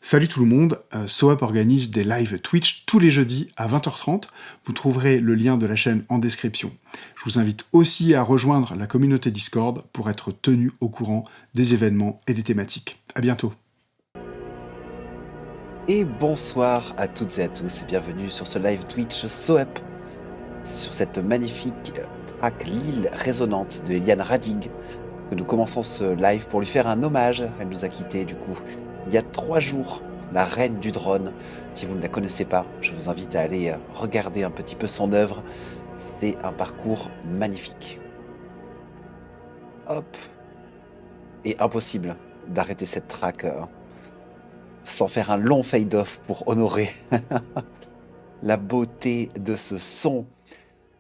Salut tout le monde, SoUp organise des lives Twitch tous les jeudis à 20h30. Vous trouverez le lien de la chaîne en description. Je vous invite aussi à rejoindre la communauté Discord pour être tenu au courant des événements et des thématiques. À bientôt. Et bonsoir à toutes et à tous et bienvenue sur ce live Twitch SoUp. C'est sur cette magnifique track L'île résonante de Eliane Radig que nous commençons ce live pour lui faire un hommage. Elle nous a quittés du coup il y a 3 jours, la reine du drone. Si vous ne la connaissez pas, je vous invite à aller regarder un petit peu son œuvre. C'est un parcours magnifique. Hop. Et impossible d'arrêter cette track sans faire un long fade-off pour honorer la beauté de ce son.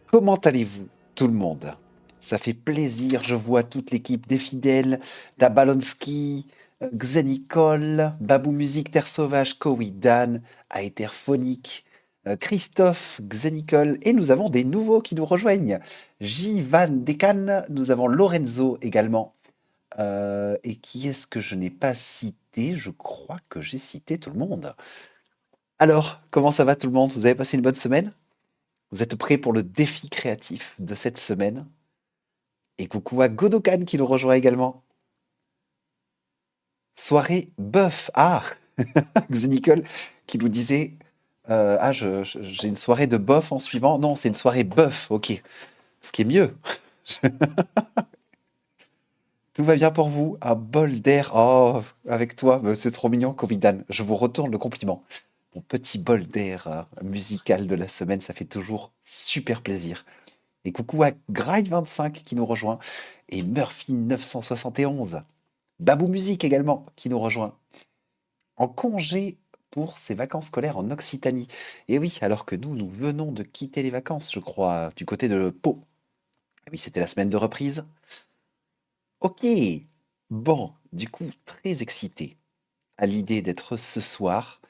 Comment allez-vous, tout le monde? Ça fait plaisir, je vois toute l'équipe des fidèles, Dabalonski, Xenicol, Babou Musique, Terre Sauvage, Kowidan, Aetherphonique, Christophe, Xenicol, et nous avons des nouveaux qui nous rejoignent. Jivan Dekan, nous avons Lorenzo également. Et qui est-ce que je n'ai pas cité? Je crois que j'ai cité tout le monde. Alors, comment ça va tout le monde? Vous avez passé une bonne semaine? Vous êtes prêts pour le défi créatif de cette semaine? Et coucou à Godokan qui nous rejoint également. Soirée bœuf. Ah Xenicol qui nous disait j'ai une soirée de bof en suivant. Non, c'est une soirée bœuf, ok. Ce qui est mieux. Tout va bien pour vous? Un bol d'air. Oh, avec toi, c'est trop mignon, Covidan. Je vous retourne le compliment. Mon petit bol d'air musical de la semaine, ça fait toujours super plaisir. Et coucou à Grail25 qui nous rejoint. Et Murphy971. Babou Musique également qui nous rejoint. En congé pour ses vacances scolaires en Occitanie. Et oui, alors que nous venons de quitter les vacances, je crois, du côté de Pau. Et oui, c'était la semaine de reprise. Ok. Bon, du coup, très excité à l'idée d'être ce soir.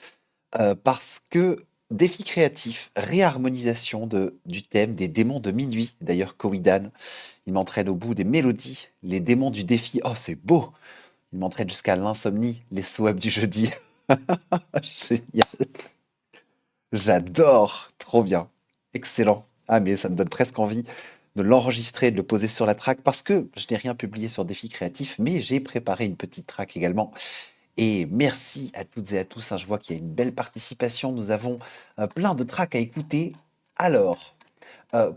Parce que défi créatif, réharmonisation du thème des démons de minuit. D'ailleurs, Kowidan, il m'entraîne au bout des mélodies, les démons du défi. Oh, c'est beau! Il m'entraîne jusqu'à l'insomnie, les SoUp du jeudi. Génial! J'adore! Trop bien! Excellent! Ah, mais ça me donne presque envie de l'enregistrer, de le poser sur la track, parce que je n'ai rien publié sur Défi Créatif, mais j'ai préparé une petite track également. Et merci à toutes et à tous, hein, je vois qu'il y a une belle participation, nous avons plein de tracks à écouter. Alors,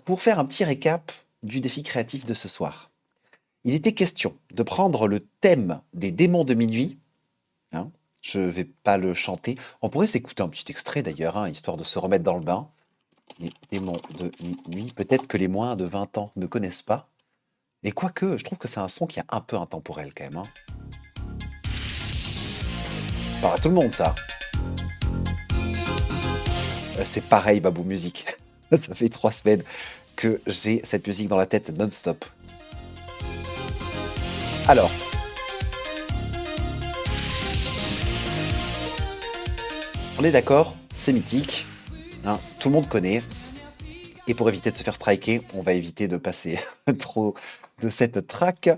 pour faire un petit récap du défi créatif de ce soir, il était question de prendre le thème des démons de minuit, hein, je ne vais pas le chanter, on pourrait s'écouter un petit extrait d'ailleurs, hein, histoire de se remettre dans le bain. Les démons de minuit, peut-être que les moins de 20 ans ne connaissent pas, et quoique, je trouve que c'est un son qui est un peu intemporel quand même. Hein. Pas à tout le monde ça. C'est pareil, Babou Musique. Ça fait 3 semaines que j'ai cette musique dans la tête non-stop. Alors, on est d'accord, c'est mythique, hein, tout le monde connaît. Et pour éviter de se faire striker, on va éviter de passer trop de cette track.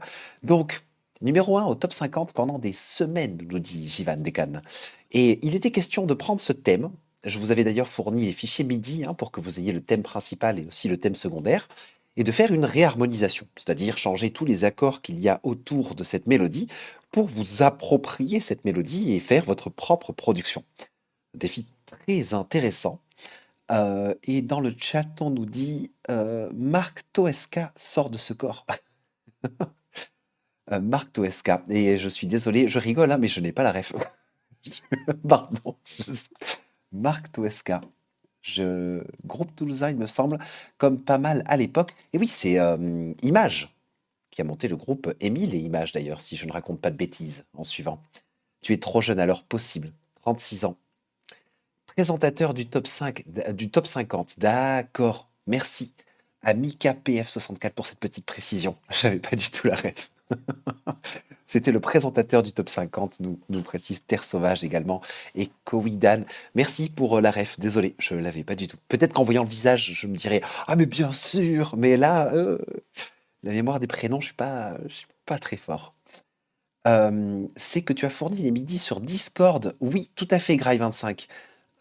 Donc, numéro 1 au top 50 pendant des semaines, nous dit Jivan Dekan. Et il était question de prendre ce thème. Je vous avais d'ailleurs fourni les fichiers MIDI hein, pour que vous ayez le thème principal et aussi le thème secondaire, et de faire une réharmonisation, c'est-à-dire changer tous les accords qu'il y a autour de cette mélodie pour vous approprier cette mélodie et faire votre propre production. Défi très intéressant. Et dans le chat, on nous dit Marc Toesca sort de ce corps. Marc Toesca. Et je suis désolé, je rigole, hein, mais je n'ai pas la ref. Pardon. Marc Toesca. Groupe toulousain, il me semble, comme pas mal à l'époque. Et oui, c'est Image qui a monté le groupe Émile et Image d'ailleurs, si je ne raconte pas de bêtises en suivant. Tu es trop jeune alors, possible. 36 ans. Présentateur du top 5, du top 50. D'accord, merci à Mika PF64 pour cette petite précision. J'avais pas du tout la ref. C'était le présentateur du top 50, nous précise Terre Sauvage également, et Kowidan. Merci pour la ref, désolé, je l'avais pas du tout. Peut-être qu'en voyant le visage, je me dirais « Ah mais bien sûr !» Mais là, la mémoire des prénoms, je suis pas très fort. C'est que tu as fourni les midis sur Discord. Oui, tout à fait, Grail25.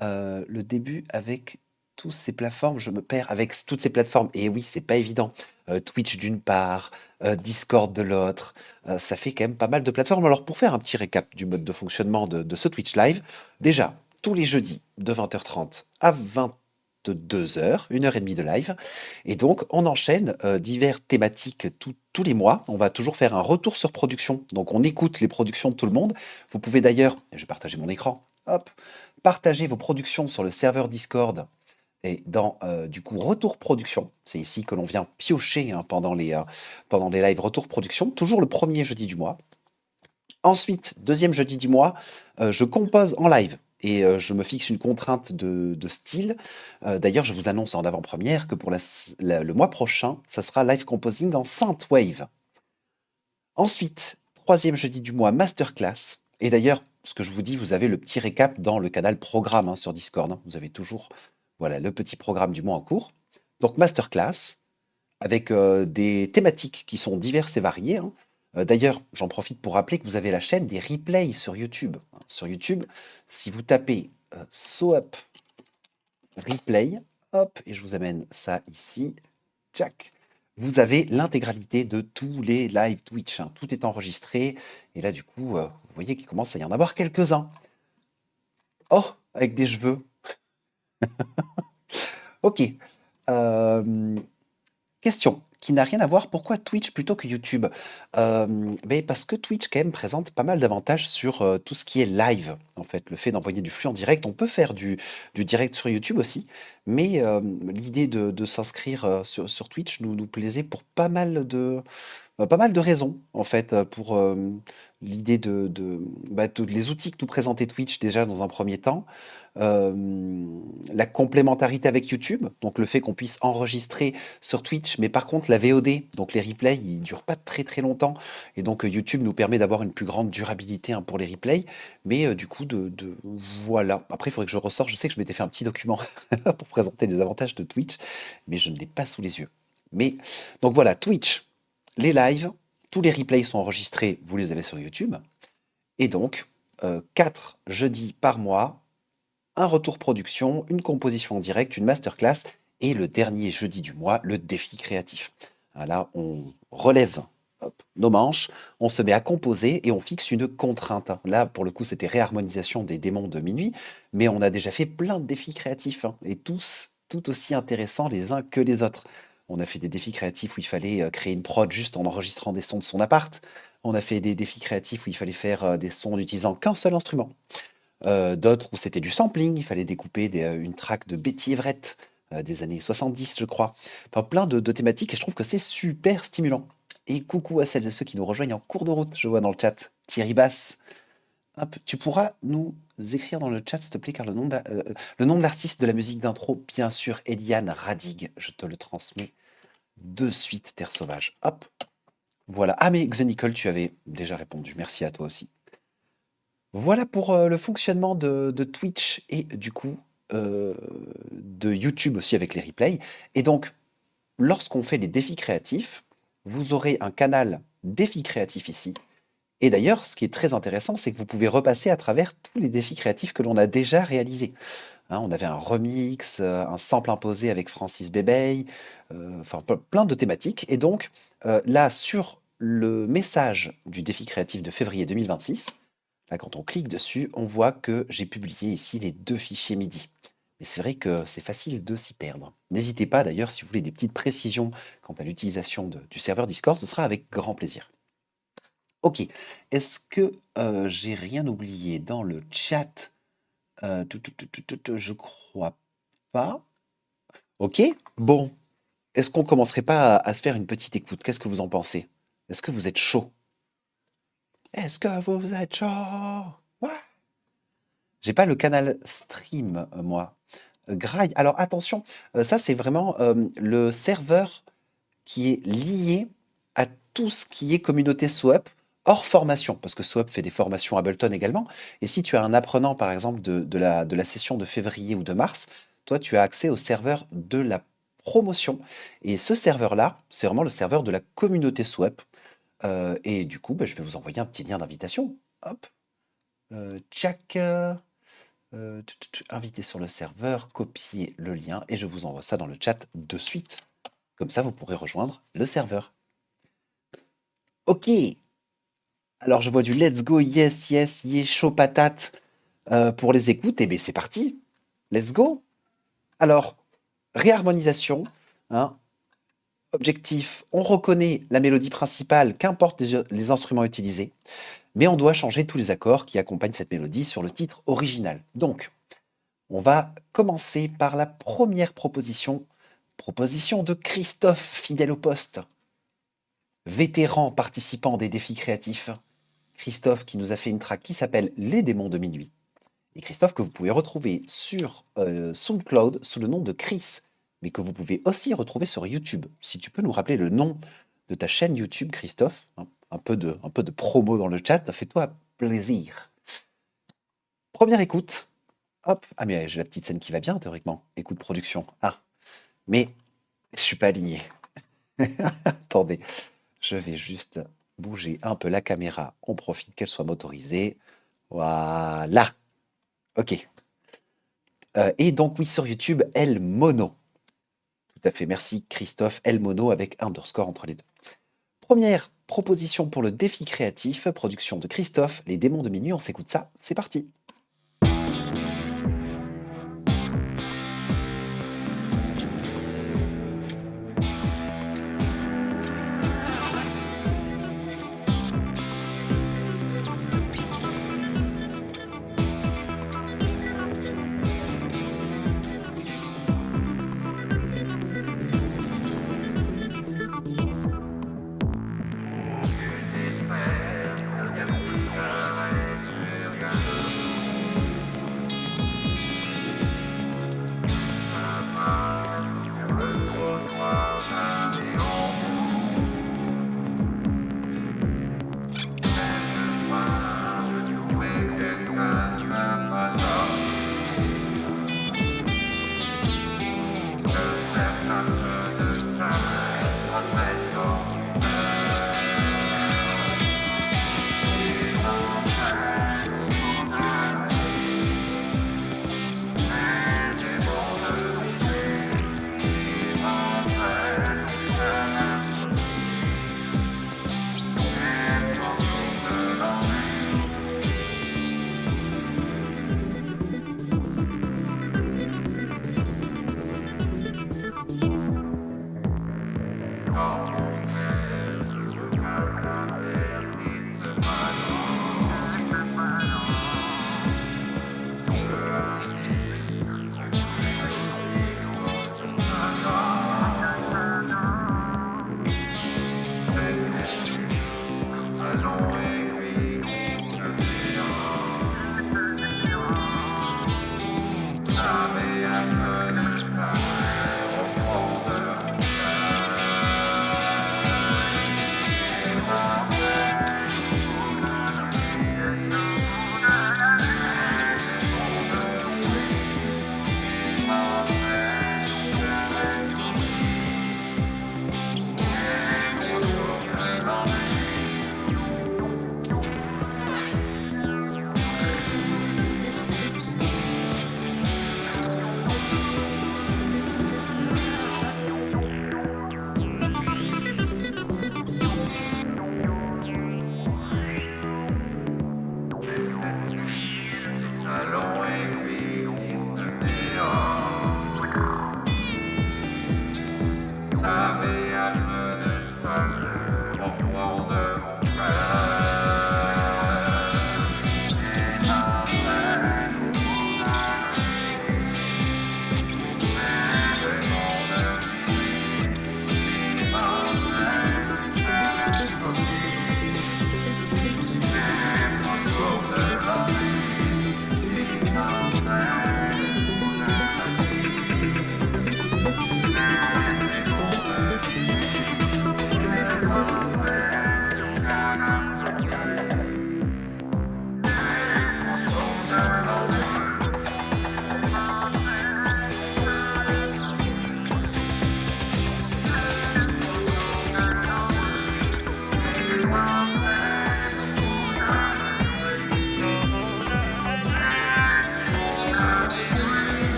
Le début avec tous ces plateformes, je me perds avec toutes ces plateformes. Et oui, c'est pas évident. Twitch d'une part, Discord de l'autre, ça fait quand même pas mal de plateformes. Alors pour faire un petit récap du mode de fonctionnement de ce Twitch Live, déjà, tous les jeudis de 20h30 à 22h, 1 heure et demie de live. Et donc, on enchaîne divers thématiques tous les mois. On va toujours faire un retour sur production. Donc, on écoute les productions de tout le monde. Vous pouvez d'ailleurs, je vais partager mon écran, hop, partager vos productions sur le serveur Discord et dans du coup retour production. C'est ici que l'on vient piocher hein, pendant les lives retour production, toujours le premier jeudi du mois. Ensuite, deuxième jeudi du mois, je compose en live et je me fixe une contrainte de style. D'ailleurs, je vous annonce en avant-première que pour le mois prochain, ça sera live composing en synthwave. Ensuite, troisième jeudi du mois, masterclass. Et d'ailleurs, ce que je vous dis, vous avez le petit récap dans le canal programme hein, sur Discord. Hein. Vous avez toujours voilà, le petit programme du mois en cours. Donc, masterclass, avec des thématiques qui sont diverses et variées. Hein. D'ailleurs, j'en profite pour rappeler que vous avez la chaîne des replays sur YouTube. Hein. Sur YouTube, si vous tapez SoUp Replay, hop, et je vous amène ça ici, tchac, vous avez l'intégralité de tous les live Twitch. Hein. Tout est enregistré. Et là, du coup, vous voyez qu'il commence à y en avoir quelques-uns. Oh, avec des cheveux. Ok. Question qui n'a rien à voir. Pourquoi Twitch plutôt que YouTube? Mais parce que Twitch, quand même, présente pas mal d'avantages sur tout ce qui est live. En fait, le fait d'envoyer du flux en direct, on peut faire du direct sur YouTube aussi. Mais l'idée de s'inscrire sur Twitch nous plaisait pour pas mal de raisons, en fait, pour l'idée les outils que nous présentait Twitch déjà dans un premier temps, la complémentarité avec YouTube, donc le fait qu'on puisse enregistrer sur Twitch, mais par contre la VOD, donc les replays, ils durent pas très très longtemps, et donc YouTube nous permet d'avoir une plus grande durabilité hein, pour les replays, mais du coup voilà. Après, il faudrait que je ressorte, je sais que je m'étais fait un petit document pour présenter les avantages de Twitch, mais je ne l'ai pas sous les yeux. Mais donc voilà, Twitch, les lives, tous les replays sont enregistrés, vous les avez sur YouTube. Et donc, 4 jeudis par mois, un retour production, une composition en direct, une masterclass, et le dernier jeudi du mois, le défi créatif. Là, on relève hop, nos manches, on se met à composer et on fixe une contrainte. Là, pour le coup, c'était réharmonisation des démons de minuit, mais on a déjà fait plein de défis créatifs, hein, et tous tout aussi intéressants les uns que les autres. On a fait des défis créatifs où il fallait créer une prod juste en enregistrant des sons de son appart. On a fait des défis créatifs où il fallait faire des sons en n'utilisant qu'un seul instrument. D'autres où c'était du sampling, il fallait découper une track de Betty Everett des années 70, je crois. Enfin, plein de thématiques et je trouve que c'est super stimulant. Et coucou à celles et ceux qui nous rejoignent en cours de route, je vois dans le chat. Thierry Bass, hop, tu pourras nous écrire dans le chat, s'il te plaît, car le nom de l'artiste de la musique d'intro, bien sûr, Eliane Radig, je te le transmets de suite, Terre Sauvage. Hop, voilà. Ah, mais Xenicole, tu avais déjà répondu. Merci à toi aussi. Voilà pour le fonctionnement de Twitch et du coup de YouTube aussi avec les replays. Et donc, lorsqu'on fait les défis créatifs, vous aurez un canal défis créatifs ici. Et d'ailleurs, ce qui est très intéressant, c'est que vous pouvez repasser à travers tous les défis créatifs que l'on a déjà réalisés. Hein, on avait un remix, un sample imposé avec Francis Bébey, enfin plein de thématiques. Et donc, là, sur le message du défi créatif de février 2026, là, quand on clique dessus, on voit que j'ai publié ici les 2 fichiers MIDI. Mais c'est vrai que c'est facile de s'y perdre. N'hésitez pas d'ailleurs, si vous voulez des petites précisions quant à l'utilisation du serveur Discord, ce sera avec grand plaisir. Ok, est-ce que j'ai rien oublié dans le chat? Je crois pas. Ok, bon. Est-ce qu'on commencerait pas à se faire une petite écoute? Qu'est-ce que vous en pensez? Est-ce que vous êtes chaud? Est-ce que vous êtes chaud? Ouais. J'ai pas le canal stream, moi. Grail, alors attention, ça c'est vraiment le serveur qui est lié à tout ce qui est communauté SOAP hors formation, parce que SOAP fait des formations Ableton également. Et si tu as un apprenant, par exemple, de la session de février ou de mars, toi, tu as accès au serveur de la promotion. Et ce serveur-là, c'est vraiment le serveur de la communauté SOAP. Et du coup, je vais vous envoyer un petit lien d'invitation. Hop, tchac, inviter sur le serveur, copier le lien et je vous envoie ça dans le chat de suite. Comme ça, vous pourrez rejoindre le serveur. Ok. Alors, je vois du let's go, yes, yes, yes, chaud patate pour les écoutes. Et bien, c'est parti. Let's go. Alors, réharmonisation. Hein. Objectif, on reconnaît la mélodie principale, qu'importe les instruments utilisés, mais on doit changer tous les accords qui accompagnent cette mélodie sur le titre original. Donc, on va commencer par la première proposition. Proposition de Christophe, fidèle au poste. Vétéran participant des défis créatifs. Christophe qui nous a fait une track qui s'appelle Les démons de minuit. Et Christophe que vous pouvez retrouver sur SoundCloud sous le nom de Chris, mais que vous pouvez aussi retrouver sur YouTube. Si tu peux nous rappeler le nom de ta chaîne YouTube, Christophe, hein, un peu de promo dans le chat, fais-toi plaisir. Première écoute. Hop, ah mais j'ai la petite scène qui va bien théoriquement. Écoute production. Ah, mais je suis pas aligné. Attendez, je vais juste bouger un peu la caméra. On profite qu'elle soit motorisée. Voilà. Ok. Et donc oui, sur YouTube, El Mono. Tout à fait, merci Christophe, El Mono avec underscore entre les deux. Première proposition pour le défi créatif, production de Christophe, Les démons de minuit, on s'écoute ça, c'est parti.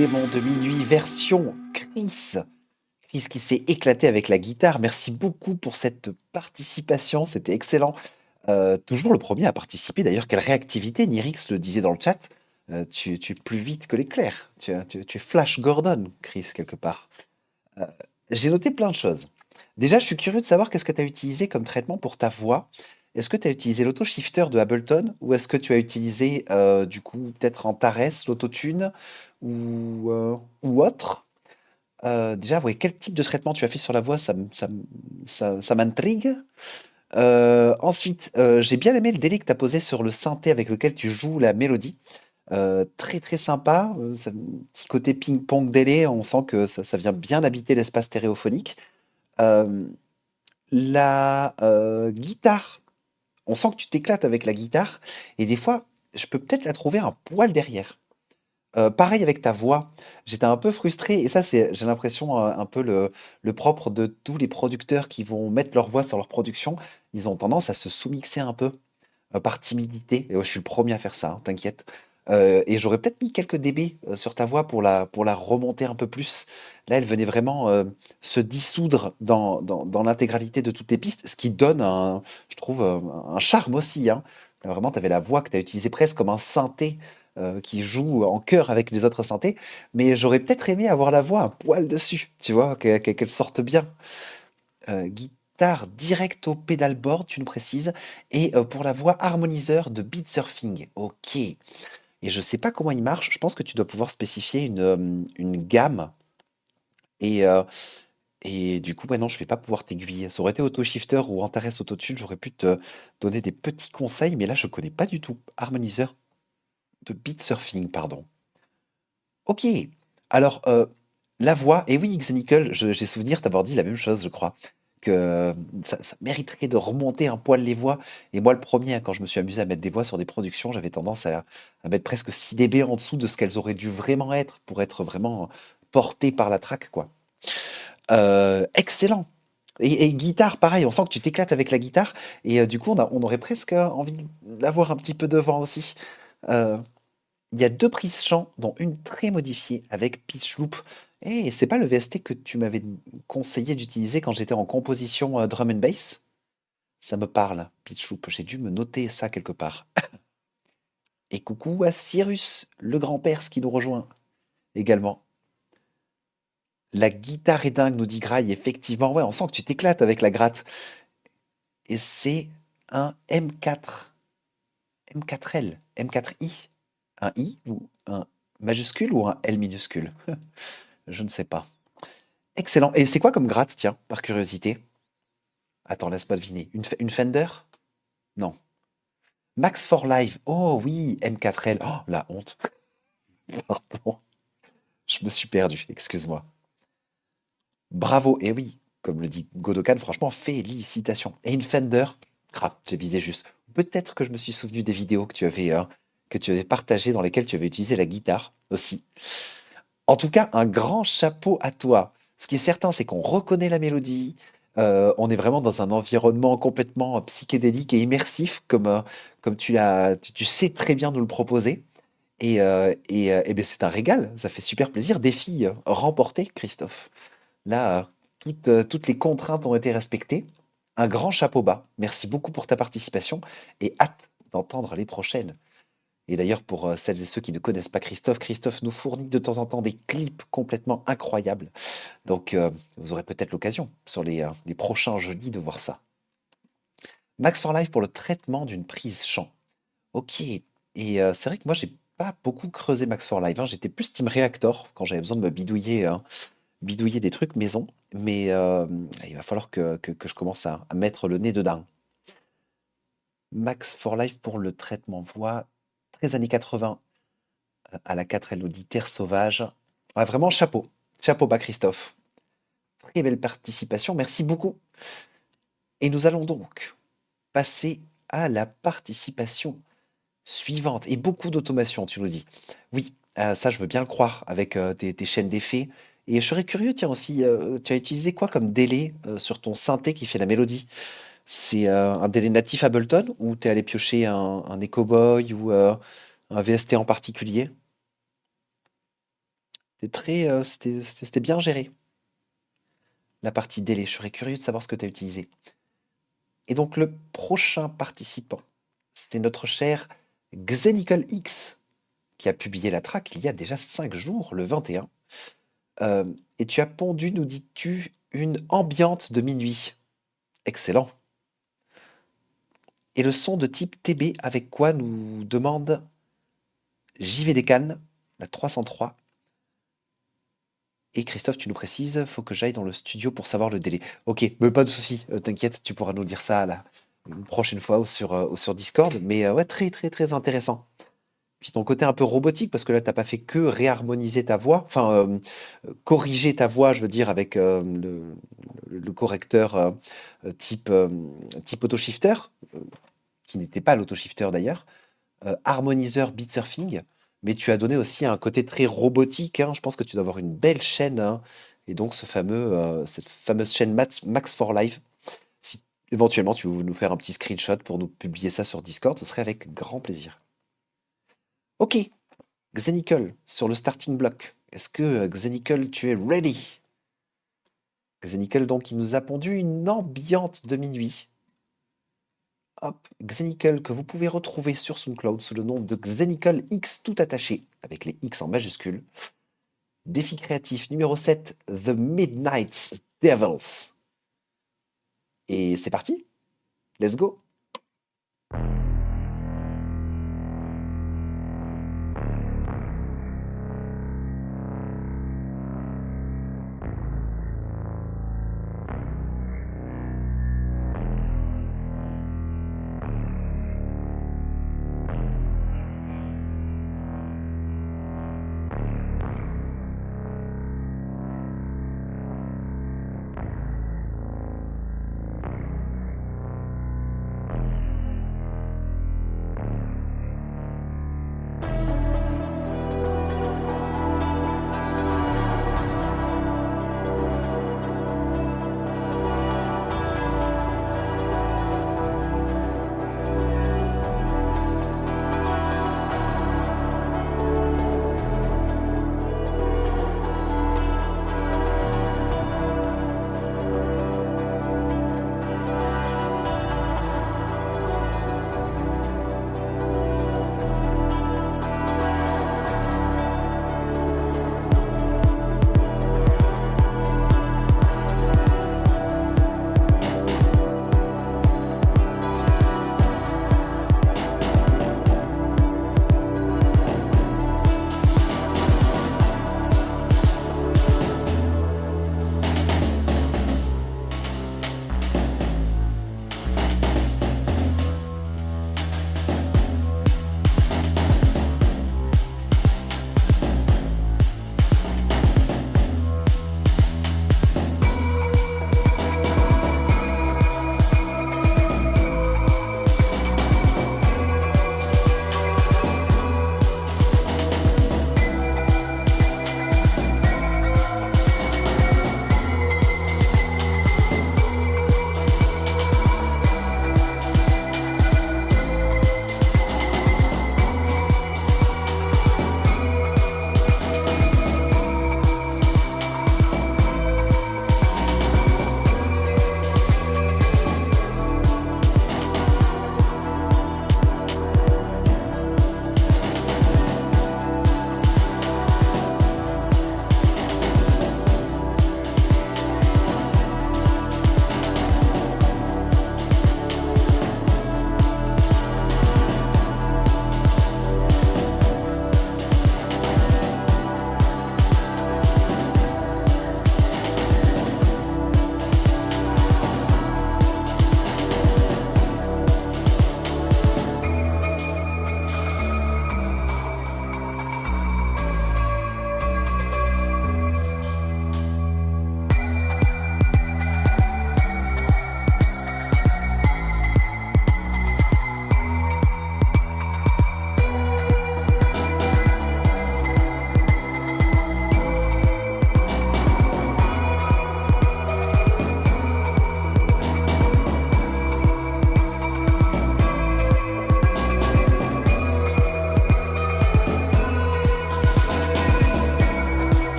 démon de minuit version Chris. Chris qui s'est éclaté avec la guitare. Merci beaucoup pour cette participation, c'était excellent. Toujours le premier à participer d'ailleurs. Quelle réactivité, Nirix le disait dans le chat. Tu es plus vite que l'éclair. Tu es Flash Gordon, Chris, quelque part. Euh, j'ai noté plein de choses. Déjà, je suis curieux de savoir qu'est-ce que tu as utilisé comme traitement pour ta voix. Est-ce que tu as utilisé l'auto-shifter de Ableton ou est-ce que tu as utilisé, du coup, peut-être Antares, l'autotune ou autre? Déjà, ouais, quel type de traitement tu as fait sur la voix? Ça m'intrigue. Ensuite, j'ai bien aimé le délai que tu as posé sur le synthé avec lequel tu joues la mélodie. Très très sympa, petit côté ping-pong délai, on sent que ça vient bien habiter l'espace stéréophonique. Euh, la guitare, on sent que tu t'éclates avec la guitare, et des fois, je peux peut-être la trouver un poil derrière. Pareil avec ta voix, j'étais un peu frustré, et ça, c'est, j'ai l'impression, un peu le propre de tous les producteurs qui vont mettre leur voix sur leur production. Ils ont tendance à se sous-mixer un peu par timidité. Et je suis le premier à faire ça, hein, t'inquiète. Et j'aurais peut-être mis quelques dB sur ta voix pour la remonter un peu plus. Là, elle venait vraiment se dissoudre dans l'intégralité de toutes les pistes, ce qui donne, je trouve, un charme aussi, hein. Là, vraiment, tu avais la voix que tu as utilisée presque comme un synthé qui joue en chœur avec les autres synthés. Mais j'aurais peut-être aimé avoir la voix un poil dessus, tu vois, qu'elle sorte bien. Guitare direct au pédalboard, tu nous précises. Et pour la voix harmoniseur de beat surfing. Ok. Et je sais pas comment il marche. Je pense que tu dois pouvoir spécifier une gamme. Et, euh, et du coup, ouais, non, je vais pas pouvoir t'aiguiller. Ça aurait été Auto-Shifter ou Antares Autotune, j'aurais pu te donner des petits conseils, mais là, je connais pas du tout. Harmoniseur de beat surfing, pardon. Ok. Alors, la voix, et oui, Xenical, j'ai souvenir t'avoir dit la même chose, je crois, que ça mériterait de remonter un poil les voix. Et moi, le premier, hein, quand je me suis amusé à mettre des voix sur des productions, j'avais tendance à mettre presque 6 dB en dessous de ce qu'elles auraient dû vraiment être pour être vraiment portées par la track, quoi. Excellent. Et guitare, pareil, on sent que tu t'éclates avec la guitare. Et du coup, on aurait presque envie d'avoir un petit peu de vent aussi. Euh, il y a 2 prises chant, dont une très modifiée avec pitch loop. Et c'est pas le VST que tu m'avais conseillé d'utiliser quand j'étais en composition drum and bass? Ça me parle, pitch loop. J'ai dû me noter ça quelque part. Et coucou à Cyrus, le grand-père, qui nous rejoint également. La guitare est dingue, nous dit Graille. Effectivement, ouais, on sent que tu t'éclates avec la gratte. Et c'est un M4, M4L, M4I. Un I ou un majuscule ou un L minuscule? Je ne sais pas. Excellent. Et c'est quoi comme gratte, tiens, par curiosité? Attends, laisse-moi deviner. Une Fender? Non. Max for Live. Oh oui, M4L. Oh, la honte. Pardon. Je me suis perdu, excuse-moi. Bravo. Et oui, comme le dit Godokan, franchement, félicitations. Et une Fender? Crap, j'ai visé juste. Peut-être que je me suis souvenu des vidéos que tu avais partagées dans lesquelles tu avais utilisé la guitare aussi. En tout cas, un grand chapeau à toi. Ce qui est certain, c'est qu'on reconnaît la mélodie. On est vraiment dans un environnement complètement psychédélique et immersif, comme tu sais très bien nous le proposer. Et ben c'est un régal, ça fait super plaisir. Défi remporté, Christophe. Là, toutes les contraintes ont été respectées. Un grand chapeau bas. Merci beaucoup pour ta participation et hâte d'entendre les prochaines. Et d'ailleurs, pour celles et ceux qui ne connaissent pas Christophe, Christophe nous fournit de temps en temps des clips complètement incroyables. Donc, vous aurez peut-être l'occasion sur les prochains jeudis de voir ça. Max for Life pour le traitement d'une prise chant. Ok. Et c'est vrai que moi, j'ai pas beaucoup creusé Max for Live, hein. J'étais plus Team Reactor quand j'avais besoin de me bidouiller, hein, bidouiller des trucs maison. Mais il va falloir que je commence à mettre le nez dedans. Max for Life pour le traitement voix. 13 années 80 à la 4 Elodie, Terre sauvage. Ah, vraiment chapeau. Chapeau bas, Christophe. Très belle participation. Merci beaucoup. Et nous allons donc passer à la participation suivante. Et beaucoup d'automation, tu nous dis. Oui, ça, je veux bien le croire avec tes chaînes d'effets. Et je serais curieux, tiens aussi, tu as utilisé quoi comme délai sur ton synthé qui fait la mélodie? C'est un délai natif Ableton ou tu es allé piocher un Echo Boy ou un VST en particulier? C'était bien géré. La partie délai, je serais curieux de savoir ce que tu as utilisé. Et donc le prochain participant, c'était notre cher Xenical X, qui a publié la track il y a déjà 5 jours, le 21. Et tu as pondu, nous dis-tu, une ambiante de minuit. Excellent. Et le son de type TB avec quoi nous demande JV des Cannes, la 303. Et Christophe, tu nous précises, faut que j'aille dans le studio pour savoir le délai. Ok, mais pas de souci, t'inquiète, tu pourras nous dire ça là, une prochaine fois ou sur Discord. Mais ouais, très très très intéressant. Puis ton côté un peu robotique, parce que là, t'as pas fait que réharmoniser ta voix, enfin, corriger ta voix, je veux dire, avec le correcteur type autoshifter, qui n'était pas l'autoshifter d'ailleurs, harmoniseur beat surfing, mais tu as donné aussi un côté très robotique, hein. Je pense que tu dois avoir une belle chaîne, hein, et donc cette fameuse chaîne Max for Live. Si éventuellement tu veux nous faire un petit screenshot pour nous publier ça sur Discord, ce serait avec grand plaisir. Ok, Xenical, sur le starting block. Est-ce que Xenical, tu es ready? Xenical, donc, il nous a pondu une ambiante de minuit. Hop, Xenical, que vous pouvez retrouver sur SoundCloud sous le nom de Xenical X tout attaché, avec les X en majuscule. Défi créatif numéro 7, The Midnight Devils. Et c'est parti, let's go.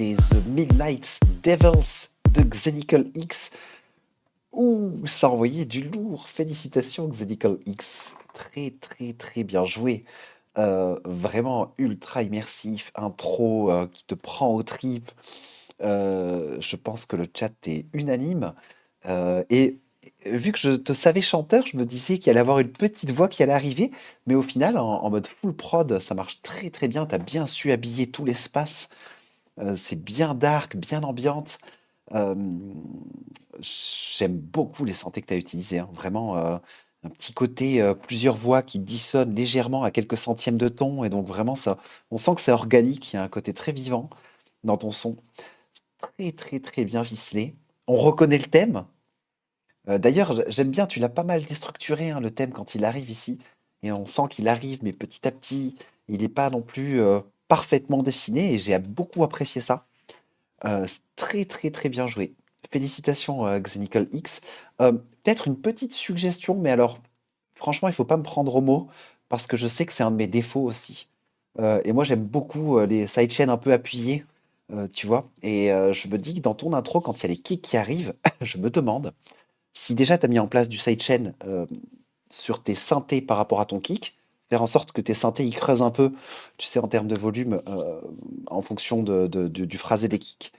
c'était The Midnight Devils de Xenical X. Ouh, ça envoyait du lourd. Félicitations, Xenical X. Très, très, très bien joué. Vraiment ultra immersif, intro qui te prend aux tripes. Je pense que le chat est unanime. Et vu que je te savais chanteur, je me disais qu'il allait avoir une petite voix qui allait arriver, mais au final, en mode full prod, ça marche très très bien. T'as bien su habiller tout l'espace. C'est bien dark, bien ambiante. Euh, J'aime beaucoup les synthés que tu as utilisés, hein. Vraiment, un petit côté, plusieurs voix qui dissonnent légèrement à quelques centièmes de ton. Et donc vraiment, ça, on sent que c'est organique. Il y a un côté très vivant dans ton son. Très très très bien ficelé. On reconnaît le thème. D'ailleurs, j'aime bien, tu l'as pas mal déstructuré, hein, le thème quand il arrive ici. Et on sent qu'il arrive, mais petit à petit, il n'est pas non plus parfaitement dessiné. Et j'ai beaucoup apprécié ça. C'est très, très, très bien joué. Félicitations, Xenical X. Peut-être une petite suggestion, mais alors, franchement, il faut pas me prendre au mot, parce que je sais que c'est un de mes défauts aussi. Et moi, j'aime beaucoup les sidechains un peu appuyés, tu vois. Et je me dis que dans ton intro, quand il y a les kicks qui arrivent, je me demande si déjà tu as mis en place du sidechain sur tes synthés par rapport à ton kick, faire en sorte que tes synthés ils creusent un peu, tu sais, en termes de volume, en fonction du phrasé des kicks.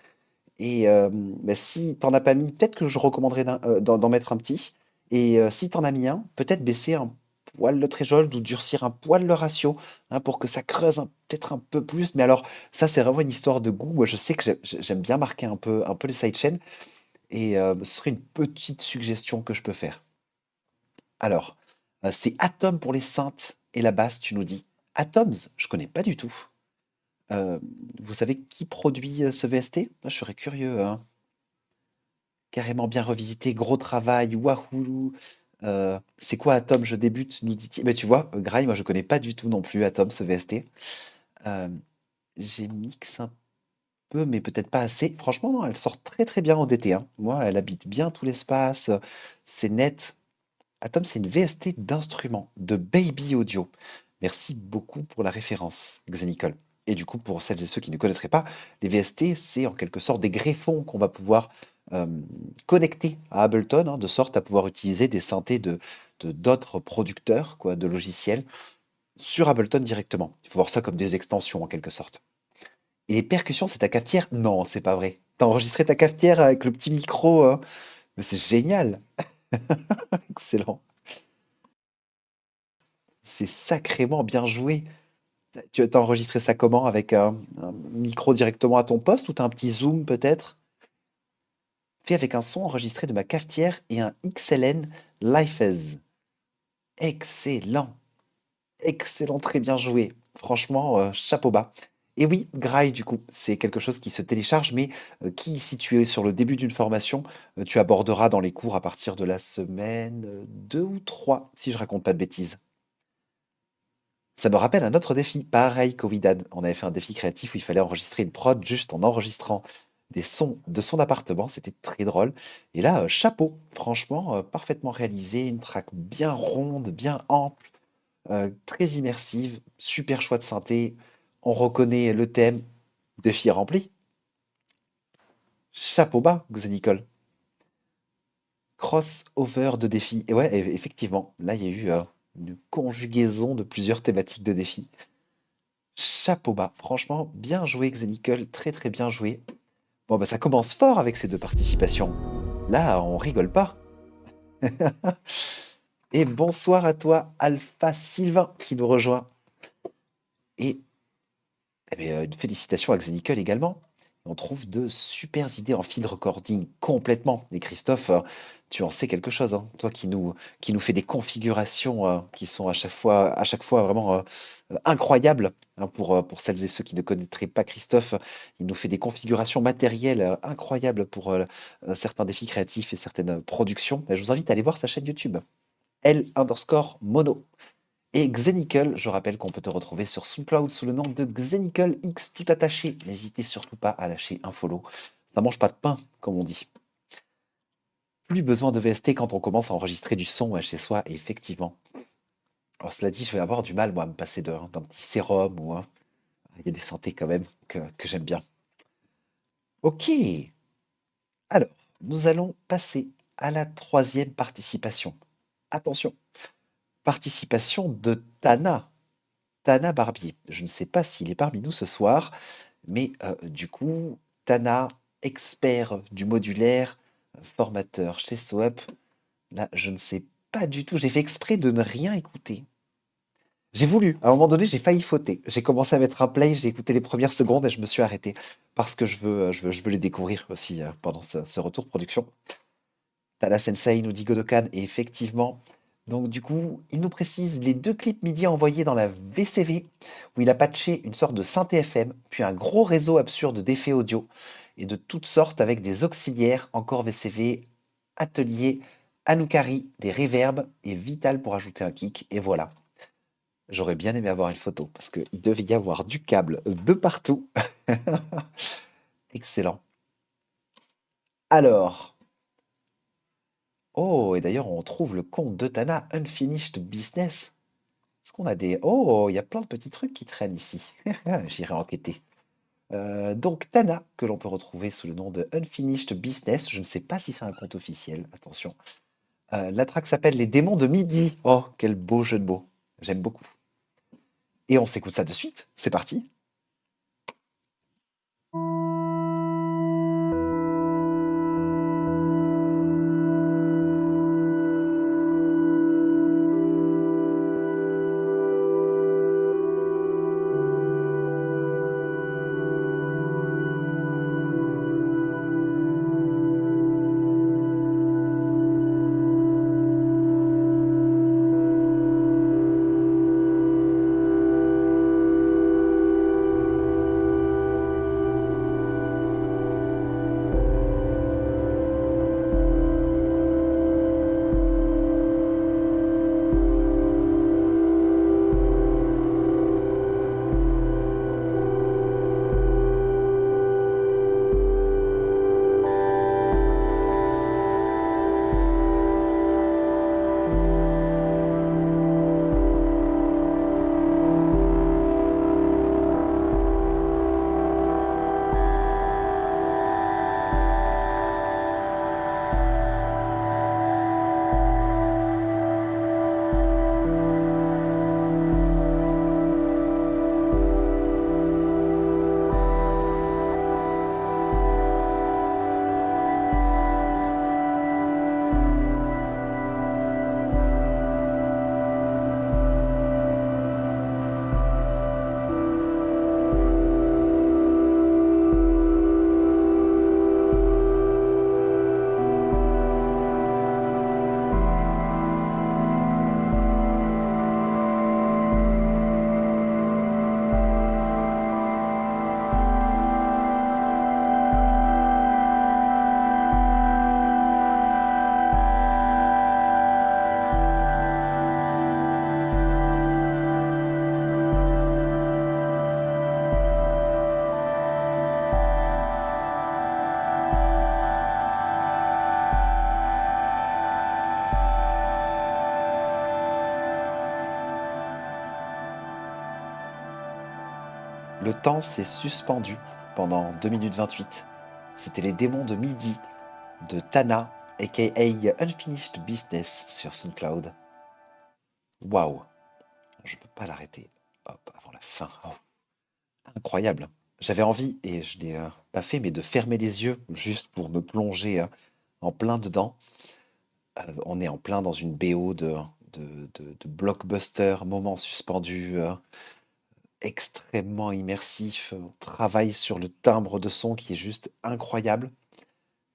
Et bah, si t'en as pas mis, peut-être que je recommanderais d'en mettre un petit. Et si t'en as mis un, peut-être baisser un poil le threshold ou durcir un poil le ratio, hein, pour que ça creuse peut-être un peu plus. Mais alors, ça, c'est vraiment une histoire de goût. Moi, je sais que j'aime bien marquer un peu les sidechains. Et ce serait une petite suggestion que je peux faire. Alors, c'est Atom pour les synths et la basse, tu nous dis. Atoms, je connais pas du tout. Euh, Vous savez qui produit ce VST? Moi, je serais curieux, hein. Carrément bien revisité, gros travail, wahoo! C'est quoi Atom? Je débute, nous dit-il. Mais tu vois, Grail, moi je connais pas du tout non plus Atom, ce VST. Euh, j'ai mix un peu, mais peut-être pas assez. Franchement, non, elle sort très très bien en DT, hein. Moi, elle habite bien tout l'espace, c'est net. Atom, c'est une VST d'instrument, de baby audio. Merci beaucoup pour la référence, Xenicol. Et du coup, pour celles et ceux qui ne connaîtraient pas, les VST, c'est en quelque sorte des greffons qu'on va pouvoir euh, connecter à Ableton, hein, de sorte à pouvoir utiliser des synthés d'autres producteurs, quoi, de logiciels, sur Ableton directement. Il faut voir ça comme des extensions en quelque sorte. Et les percussions, c'est ta cafetière? Non, c'est pas vrai. T'as enregistré ta cafetière avec le petit micro, hein. Mais c'est génial! Excellent. C'est sacrément bien joué. Tu as enregistré ça comment? Avec un micro directement à ton poste ou t'as un petit zoom peut-être? Fait avec un son enregistré de ma cafetière et un XLN Lifez. Excellent, excellent, très bien joué. Franchement, chapeau bas. Et oui, Grail, du coup, c'est quelque chose qui se télécharge, mais qui, si tu es sur le début d'une formation, tu aborderas dans les cours à partir de la semaine 2 ou 3, si je raconte pas de bêtises. Ça me rappelle un autre défi, pareil qu'Ovidan. On avait fait un défi créatif où il fallait enregistrer une prod juste en enregistrant des sons de son appartement. C'était très drôle. Et là, chapeau, franchement, parfaitement réalisé, une track bien ronde, bien ample, très immersive, super choix de synthé. On reconnaît le thème, défi rempli. Chapeau bas, Xenicol. Crossover de défis. Et ouais, effectivement, là, il y a eu une conjugaison de plusieurs thématiques de défis. Chapeau bas, franchement, bien joué Xenical, très très bien joué. Bon bah ça commence fort avec ces deux participations. Là, on rigole pas. Et bonsoir à toi, Alpha Sylvain, qui nous rejoint. Et une félicitation à Xenical également. On trouve de super idées en field recording complètement. Et Christophe, tu en sais quelque chose, hein. Toi qui nous fais des configurations qui sont à chaque fois vraiment incroyables, hein, pour celles et ceux qui ne connaîtraient pas Christophe, il nous fait des configurations matérielles incroyables pour certains défis créatifs et certaines productions. Je vous invite à aller voir sa chaîne YouTube, L_mono. Et Xenical, je rappelle qu'on peut te retrouver sur SoundCloud sous le nom de Xenical X tout attaché. N'hésitez surtout pas à lâcher un follow. Ça mange pas de pain, comme on dit. Plus besoin de VST quand on commence à enregistrer du son chez soi, effectivement. Alors cela dit, je vais avoir du mal, moi, à me passer d'un petit sérum ou il y a des synthés quand même que j'aime bien. Ok. Alors, nous allons passer à la troisième participation. Attention, participation de Tana. Tana Barbier. Je ne sais pas s'il est parmi nous ce soir, mais du coup, Tana, expert du modulaire, formateur chez SOEP. Là, je ne sais pas du tout. J'ai fait exprès de ne rien écouter. J'ai voulu. À un moment donné, j'ai failli fauter. J'ai commencé à mettre un play, j'ai écouté les premières secondes et je me suis arrêté. Parce que je veux les découvrir aussi pendant ce retour production. Tana Sensei nous dit Godokan, et effectivement. Donc du coup, il nous précise les deux clips MIDI envoyés dans la VCV, où il a patché une sorte de synthé FM, puis un gros réseau absurde d'effets audio, et de toutes sortes avec des auxiliaires, encore VCV, atelier, Anoukari, des reverbs, et Vital pour ajouter un kick, et voilà. J'aurais bien aimé avoir une photo, parce qu'il devait y avoir du câble de partout. Excellent. Alors, oh, et d'ailleurs, on trouve le compte de Tana Unfinished Business. Est-ce qu'on a des... Oh, il y a plein de petits trucs qui traînent ici. J'irai enquêter. Donc, Tana, que l'on peut retrouver sous le nom de Unfinished Business. Je ne sais pas si c'est un compte officiel, attention. La track s'appelle Les démons de midi. Oh, quel beau jeu de mots. J'aime beaucoup. Et on s'écoute ça de suite. C'est parti. Le temps s'est suspendu pendant 2 minutes 28. C'était les démons de midi de Tana, aka Unfinished Business sur SoundCloud. Waouh, je peux pas l'arrêter. Hop, avant la fin. Oh, incroyable. J'avais envie, et je l'ai pas fait, mais de fermer les yeux juste pour me plonger en plein dedans. On est en plein dans une BO de blockbuster, moment suspendu, extrêmement immersif. On travaille sur le timbre de son qui est juste incroyable.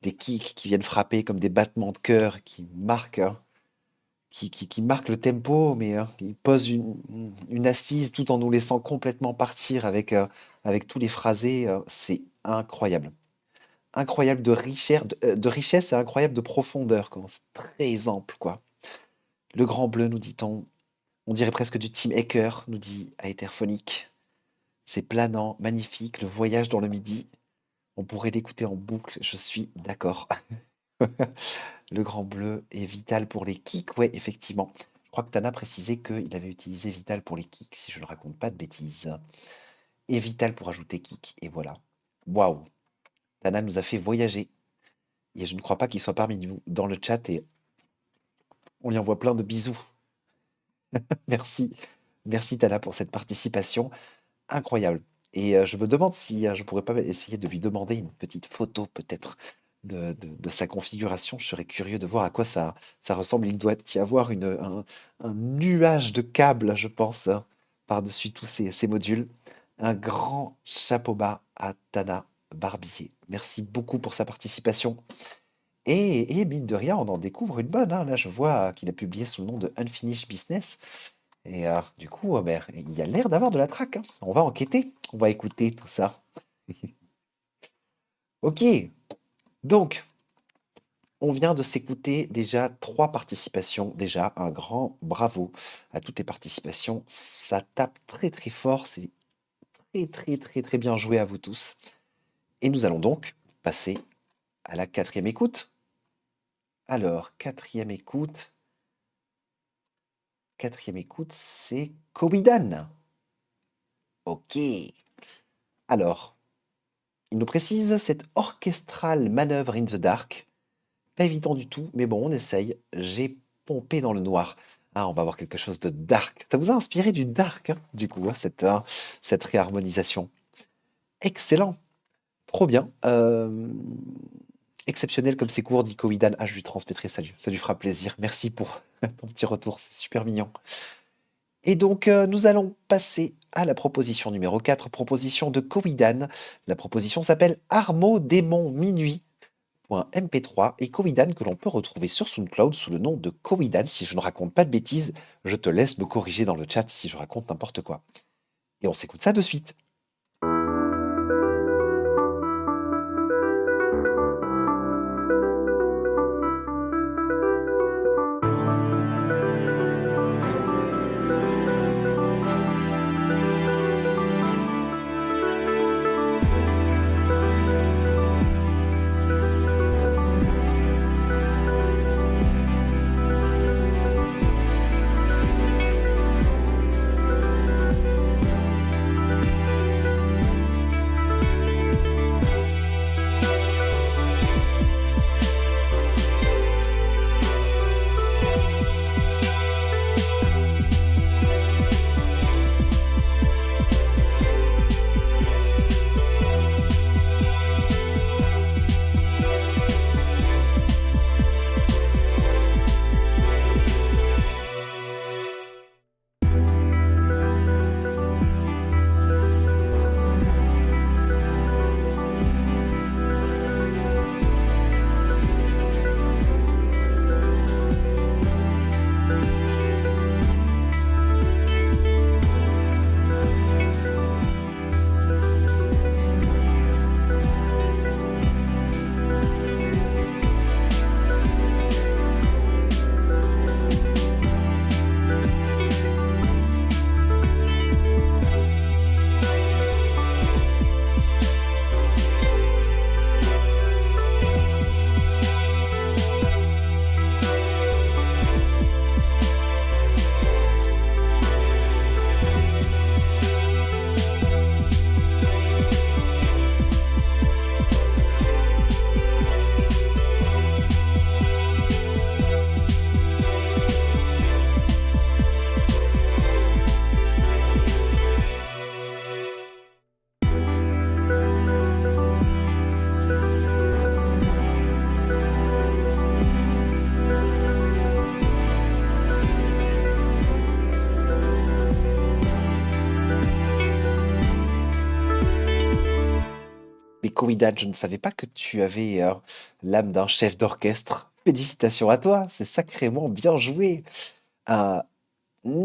Les kicks qui viennent frapper comme des battements de cœur qui marquent, hein, qui marquent le tempo, mais qui posent une assise tout en nous laissant complètement partir avec tous les phrasés. C'est incroyable. Incroyable de richesse et incroyable de profondeur. Quoi. C'est très ample, quoi. Le Grand Bleu, nous dit-on. On dirait presque du Tim Hacker, nous dit Aetherphonic. C'est planant, magnifique, le voyage dans le midi. On pourrait l'écouter en boucle, je suis d'accord. Le Grand Bleu est vital pour les kicks, ouais, effectivement. Je crois que Tana précisait qu'il avait utilisé vital pour les kicks, si je ne raconte pas de bêtises. Et vital pour ajouter kick, et voilà. Waouh! Tana nous a fait voyager. Et je ne crois pas qu'il soit parmi nous dans le chat et on lui envoie plein de bisous. Merci. Merci Tana pour cette participation incroyable. Et je me demande si je pourrais pas essayer de lui demander une petite photo peut-être de sa configuration. Je serais curieux de voir à quoi ça ressemble. Il doit y avoir un nuage de câbles, je pense, hein, par-dessus tous ces modules. Un grand chapeau bas à Tana Barbier. Merci beaucoup pour sa participation. Et mine de rien, on en découvre une bonne, hein. Là, je vois qu'il a publié sous le nom de Unfinished Business. Et du coup, ben, il y a l'air d'avoir de la traque, hein. On va enquêter, on va écouter tout ça. Ok, donc, on vient de s'écouter déjà 3 participations. Déjà, un grand bravo à toutes les participations. Ça tape très très fort, c'est très très très très bien joué à vous tous. Et nous allons donc passer à la 4e écoute. Alors, 4e écoute. 4e écoute, c'est Kowidan. Ok. Alors, il nous précise cette orchestrale manœuvre in the dark. Pas évident du tout, mais bon, on essaye. J'ai pompé dans le noir. Ah, on va avoir quelque chose de dark. Ça vous a inspiré du dark, hein, du coup, hein, cette réharmonisation. Excellent. Trop bien. Exceptionnel comme c'est court, dit Kowidan. Ah, je lui transmettrai ça lui fera plaisir. Merci pour ton petit retour, c'est super mignon. Et donc, nous allons passer à la proposition numéro 4, proposition de Kowidan. La proposition s'appelle Armo Démon Minuit. .mp3 et Kowidan que l'on peut retrouver sur SoundCloud sous le nom de Kowidan. Si je ne raconte pas de bêtises, je te laisse me corriger dans le chat si je raconte n'importe quoi. Et on s'écoute ça de suite. Mais Kowidan, je ne savais pas que tu avais l'âme d'un chef d'orchestre. Félicitations à toi, c'est sacrément bien joué. Un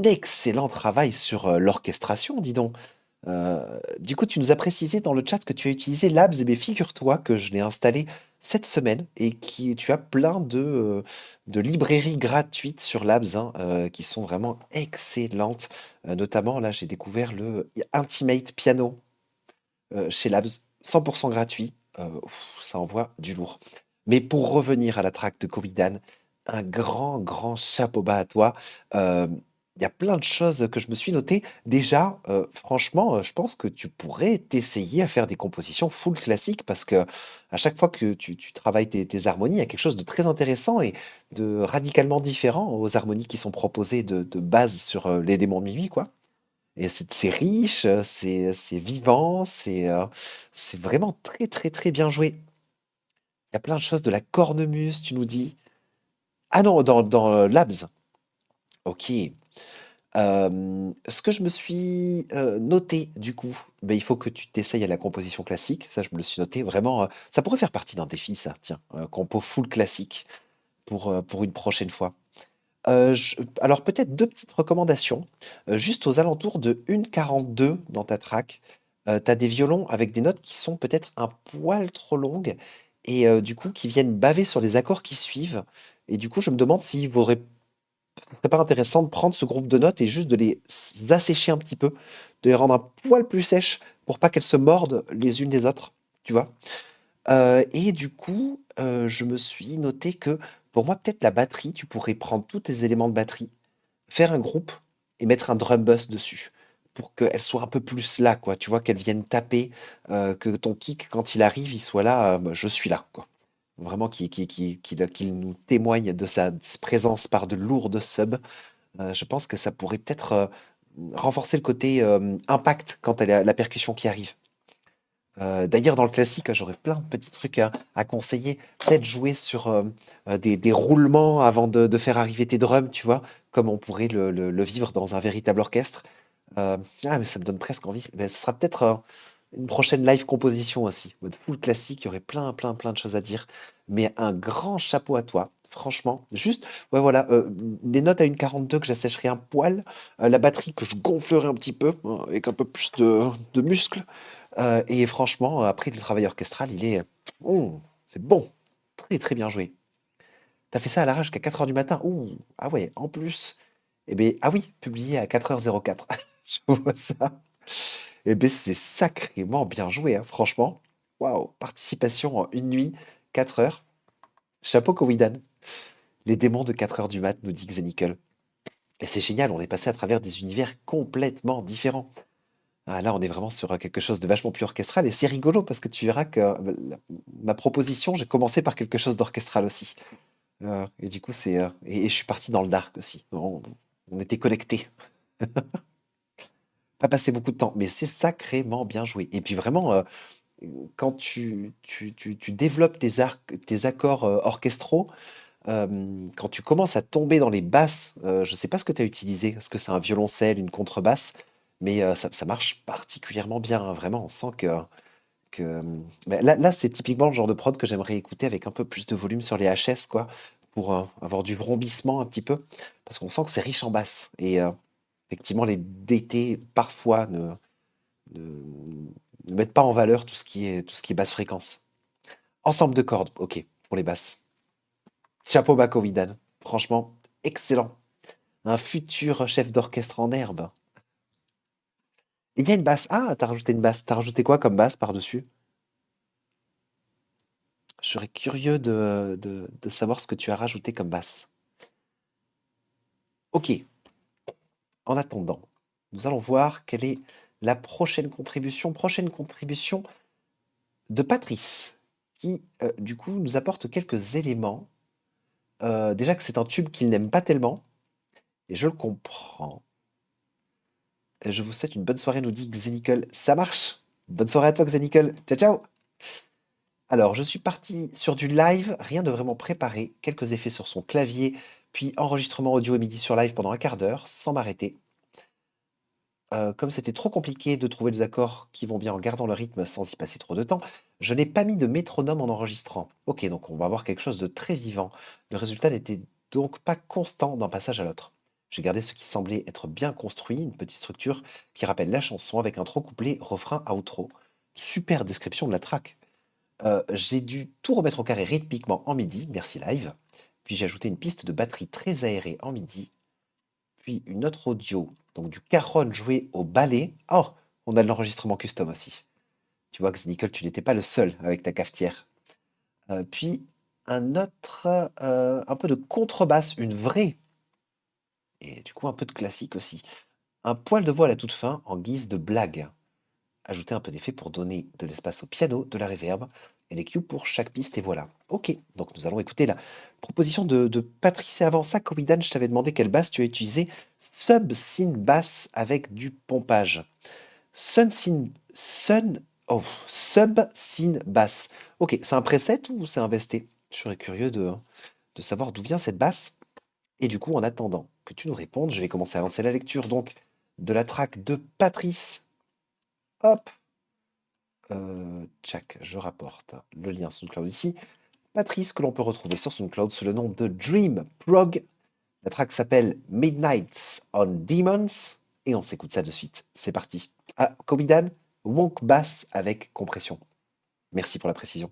excellent travail sur l'orchestration, dis donc. Du coup, tu nous as précisé dans le chat que tu as utilisé Labs, mais figure-toi que je l'ai installé cette semaine et tu as plein de librairies gratuites sur Labs, hein, qui sont vraiment excellentes. Notamment, là, j'ai découvert le Intimate Piano chez Labs, 100% gratuit. Ça envoie du lourd. Mais pour revenir à la track de Kowidan, un grand, grand chapeau bas à toi. Il y a plein de choses que je me suis noté. Déjà, franchement, je pense que tu pourrais t'essayer à faire des compositions full classiques parce que à chaque fois que tu travailles tes harmonies, il y a quelque chose de très intéressant et de radicalement différent aux harmonies qui sont proposées de base sur les démons de minuit, quoi. Et c'est riche, c'est vivant, c'est vraiment très très très bien joué. Il y a plein de choses, de la cornemuse, tu nous dis. Ah non, dans Labs. Ok. Ce que je me suis noté, du coup, ben, il faut que tu t'essayes à la composition classique. Ça, je me le suis noté. Vraiment, ça pourrait faire partie d'un défi, ça. Tiens, compo full classique pour une prochaine fois. Alors, peut-être deux petites recommandations. Juste aux alentours de 1,42 dans ta track, tu as des violons avec des notes qui sont peut-être un poil trop longues et du coup qui viennent baver sur les accords qui suivent. Et du coup, je me demande s'il vaudrait serait pas intéressant de prendre ce groupe de notes et juste de les assécher un petit peu, de les rendre un poil plus sèches pour pas qu'elles se mordent les unes les autres, tu vois? Et du coup, je me suis noté que pour moi, peut-être la batterie, tu pourrais prendre tous tes éléments de batterie, faire un groupe et mettre un drum bus dessus pour qu'elle soit un peu plus là, quoi. Tu vois? Qu'elle vienne taper, que ton kick, quand il arrive, il soit là, «Je suis là», quoi. Vraiment qu'il nous témoigne de sa présence par de lourdes subs. Je pense que ça pourrait peut-être, renforcer le côté, impact quand elle a la percussion qui arrive. D'ailleurs dans le classique, j'aurais plein de petits trucs à conseiller. Peut-être jouer sur, des roulements avant de faire arriver tes drums, tu vois? Comme on pourrait le vivre dans un véritable orchestre. Mais ça me donne presque envie. Beh, ce sera peut-être, une prochaine live composition aussi, mode full classique, il y aurait plein, plein, plein de choses à dire. Mais un grand chapeau à toi, franchement. Juste, ouais, voilà, des notes à 1,42 que j'assècherai un poil, la batterie que je gonflerai un petit peu, hein, avec un peu plus de muscles. Et franchement, après, le travail orchestral, il est, c'est bon, très, très bien joué. T'as fait ça à l'arrache jusqu'à 4 heures du matin. Ouh, ah ouais, en plus. Eh bien, ah oui, publié à 4h04. Je vois ça. Eh bien, c'est sacrément bien joué, hein, franchement. Waouh, participation en une nuit, 4 heures. Chapeau Cowidan. Les démons de 4 heures du mat, nous dit Xenical. Et c'est génial, on est passé à travers des univers complètement différents. Ah, là, on est vraiment sur quelque chose de vachement plus orchestral. Et c'est rigolo parce que tu verras que ma proposition, j'ai commencé par quelque chose d'orchestral aussi. Et du coup, et je suis parti dans le dark aussi. On était connectés. Pas passé beaucoup de temps, mais c'est sacrément bien joué. Et puis vraiment, quand tu développes tes accords orchestraux, quand tu commences à tomber dans les basses, je sais pas ce que tu as utilisé. Est-ce que c'est un violoncelle, une contrebasse? Mais ça marche particulièrement bien, hein. Vraiment, on sent mais là, c'est typiquement le genre de prod que j'aimerais écouter avec un peu plus de volume sur les HS, quoi, pour avoir du vrombissement un petit peu, parce qu'on sent que c'est riche en basse. Et effectivement, les DT, parfois, ne, ne mettent pas en valeur tout ce qui est basse fréquence. Ensemble de cordes, ok, pour les basses. Chapeau bas, Covidan. Franchement, excellent. Un futur chef d'orchestre en herbe. Il y a une basse. Ah, t'as rajouté une basse. T'as rajouté quoi comme basse par-dessus? Je serais curieux de savoir ce que tu as rajouté comme basse. Ok, en attendant, nous allons voir quelle est la prochaine contribution. Prochaine contribution de Patrice, qui du coup nous apporte quelques éléments. Déjà que c'est un tube qu'il n'aime pas tellement, et je le comprends. Et je vous souhaite une bonne soirée, nous dit Xenical. Ça marche. Bonne soirée à toi, Xenical. Ciao, ciao. Alors, je suis parti sur du live, rien de vraiment préparé, quelques effets sur son clavier, puis enregistrement audio et midi sur live pendant un quart d'heure, sans m'arrêter. Comme c'était trop compliqué de trouver des accords qui vont bien en gardant le rythme sans y passer trop de temps, je n'ai pas mis de métronome en enregistrant. Ok, donc on va avoir quelque chose de très vivant. Le résultat n'était donc pas constant d'un passage à l'autre. J'ai gardé ce qui semblait être bien construit, une petite structure qui rappelle la chanson avec un trop couplet, refrain, outro. Super description de la track. J'ai dû tout remettre au carré rythmiquement en midi, merci live. Puis j'ai ajouté une piste de batterie très aérée en midi. Puis une autre audio, donc du cajon joué au ballet. Oh, on a de l'enregistrement custom aussi. Tu vois que Nicole, tu n'étais pas le seul avec ta cafetière. Puis un autre, un peu de contrebasse, une vraie Et du coup, un peu de classique aussi. Un poil de voix à la toute fin en guise de blague. Ajouter un peu d'effet pour donner de l'espace au piano, de la reverb et les cues pour chaque piste, et voilà. Ok, donc nous allons écouter la proposition de Patrice. Et avant ça, Comidan, je t'avais demandé quelle basse tu as utilisé. Sub-Syn basse avec du pompage. Sun Sin, Sun, oh, Sub-Syn basse. Ok, c'est un preset ou c'est un VST? Je serais curieux de savoir d'où vient cette basse. Et du coup, en attendant que tu nous répondes, je vais commencer à lancer la lecture donc de la track de Patrice. Hop, tchac, je rapporte le lien SoundCloud ici. Patrice, que l'on peut retrouver sur SoundCloud sous le nom de Dream Prog. La track s'appelle Midnights on Demons. Et on s'écoute ça de suite. C'est parti. Ah, Comidan, Wonk Bass avec compression. Merci pour la précision.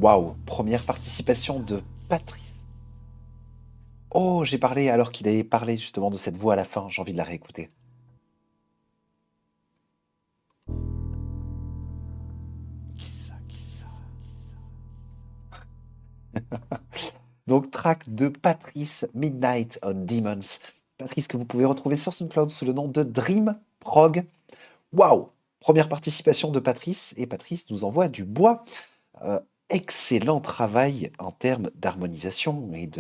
Waouh, première participation de Patrice. Oh, j'ai parlé alors qu'il avait parlé justement de cette voix à la fin. J'ai envie de la réécouter. Qui ça, qui ça? Donc, track de Patrice, Midnight on Demons. Patrice que vous pouvez retrouver sur SoundCloud sous le nom de Dream Prog. Waouh! Première participation de Patrice, et Patrice nous envoie du bois. Excellent travail en termes d'harmonisation et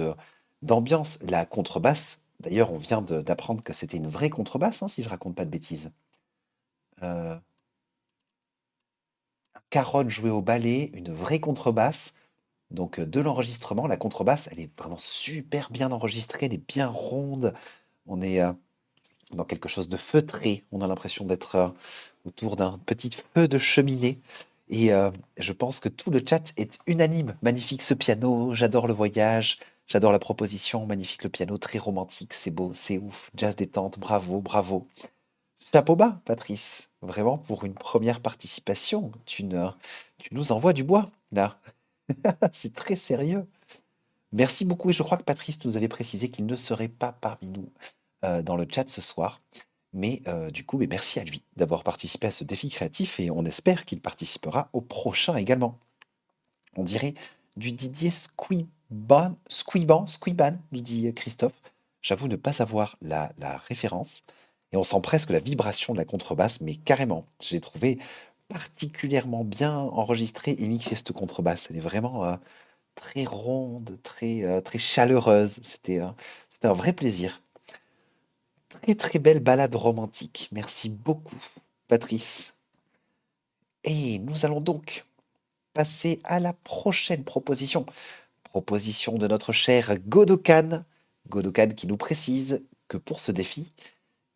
d'ambiance. La contrebasse, d'ailleurs, on vient d'apprendre que c'était une vraie contrebasse, hein, si je raconte pas de bêtises. Euh, un caron joué au ballet, une vraie contrebasse. Donc, de l'enregistrement, la contrebasse, elle est vraiment super bien enregistrée, elle est bien ronde. On est dans quelque chose de feutré. On a l'impression d'être autour d'un petit feu de cheminée. Et je pense que tout le chat est unanime. Magnifique ce piano, j'adore le voyage, j'adore la proposition, magnifique le piano, très romantique, c'est beau, c'est ouf, jazz détente, bravo, bravo. Chapeau bas, Patrice. Vraiment, pour une première participation, tu nous envoies du bois, là. C'est très sérieux. Merci beaucoup. Et je crois que Patrice nous avait précisé qu'il ne serait pas parmi nous dans le chat ce soir. Mais du coup, merci à lui d'avoir participé à ce défi créatif et on espère qu'il participera au prochain également. On dirait du Didier Squiban, nous dit Christophe. J'avoue ne pas savoir la référence. Et on sent presque la vibration de la contrebasse, mais carrément. J'ai trouvé particulièrement bien enregistrée et mixée cette contrebasse. Elle est vraiment très ronde, très chaleureuse. C'était un vrai plaisir. Très très belle balade romantique. Merci beaucoup, Patrice. Et nous allons donc passer à la prochaine proposition. Proposition de notre cher Godokan. Godokan qui nous précise que pour ce défi,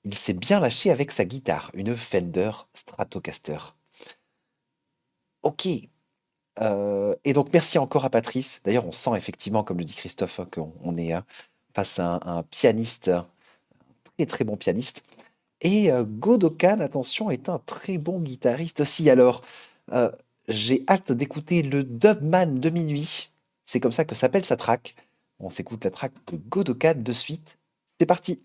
il s'est bien lâché avec sa guitare, une Fender Stratocaster. Ok. Et donc merci encore à Patrice. D'ailleurs, on sent effectivement, comme le dit Christophe, qu'on est face à un pianiste, un très très bon pianiste. Et Godokan, attention, est un très bon guitariste aussi. Alors, j'ai hâte d'écouter le Dubman de minuit. C'est comme ça que s'appelle sa track. On s'écoute la track de Godokan de suite. C'est parti.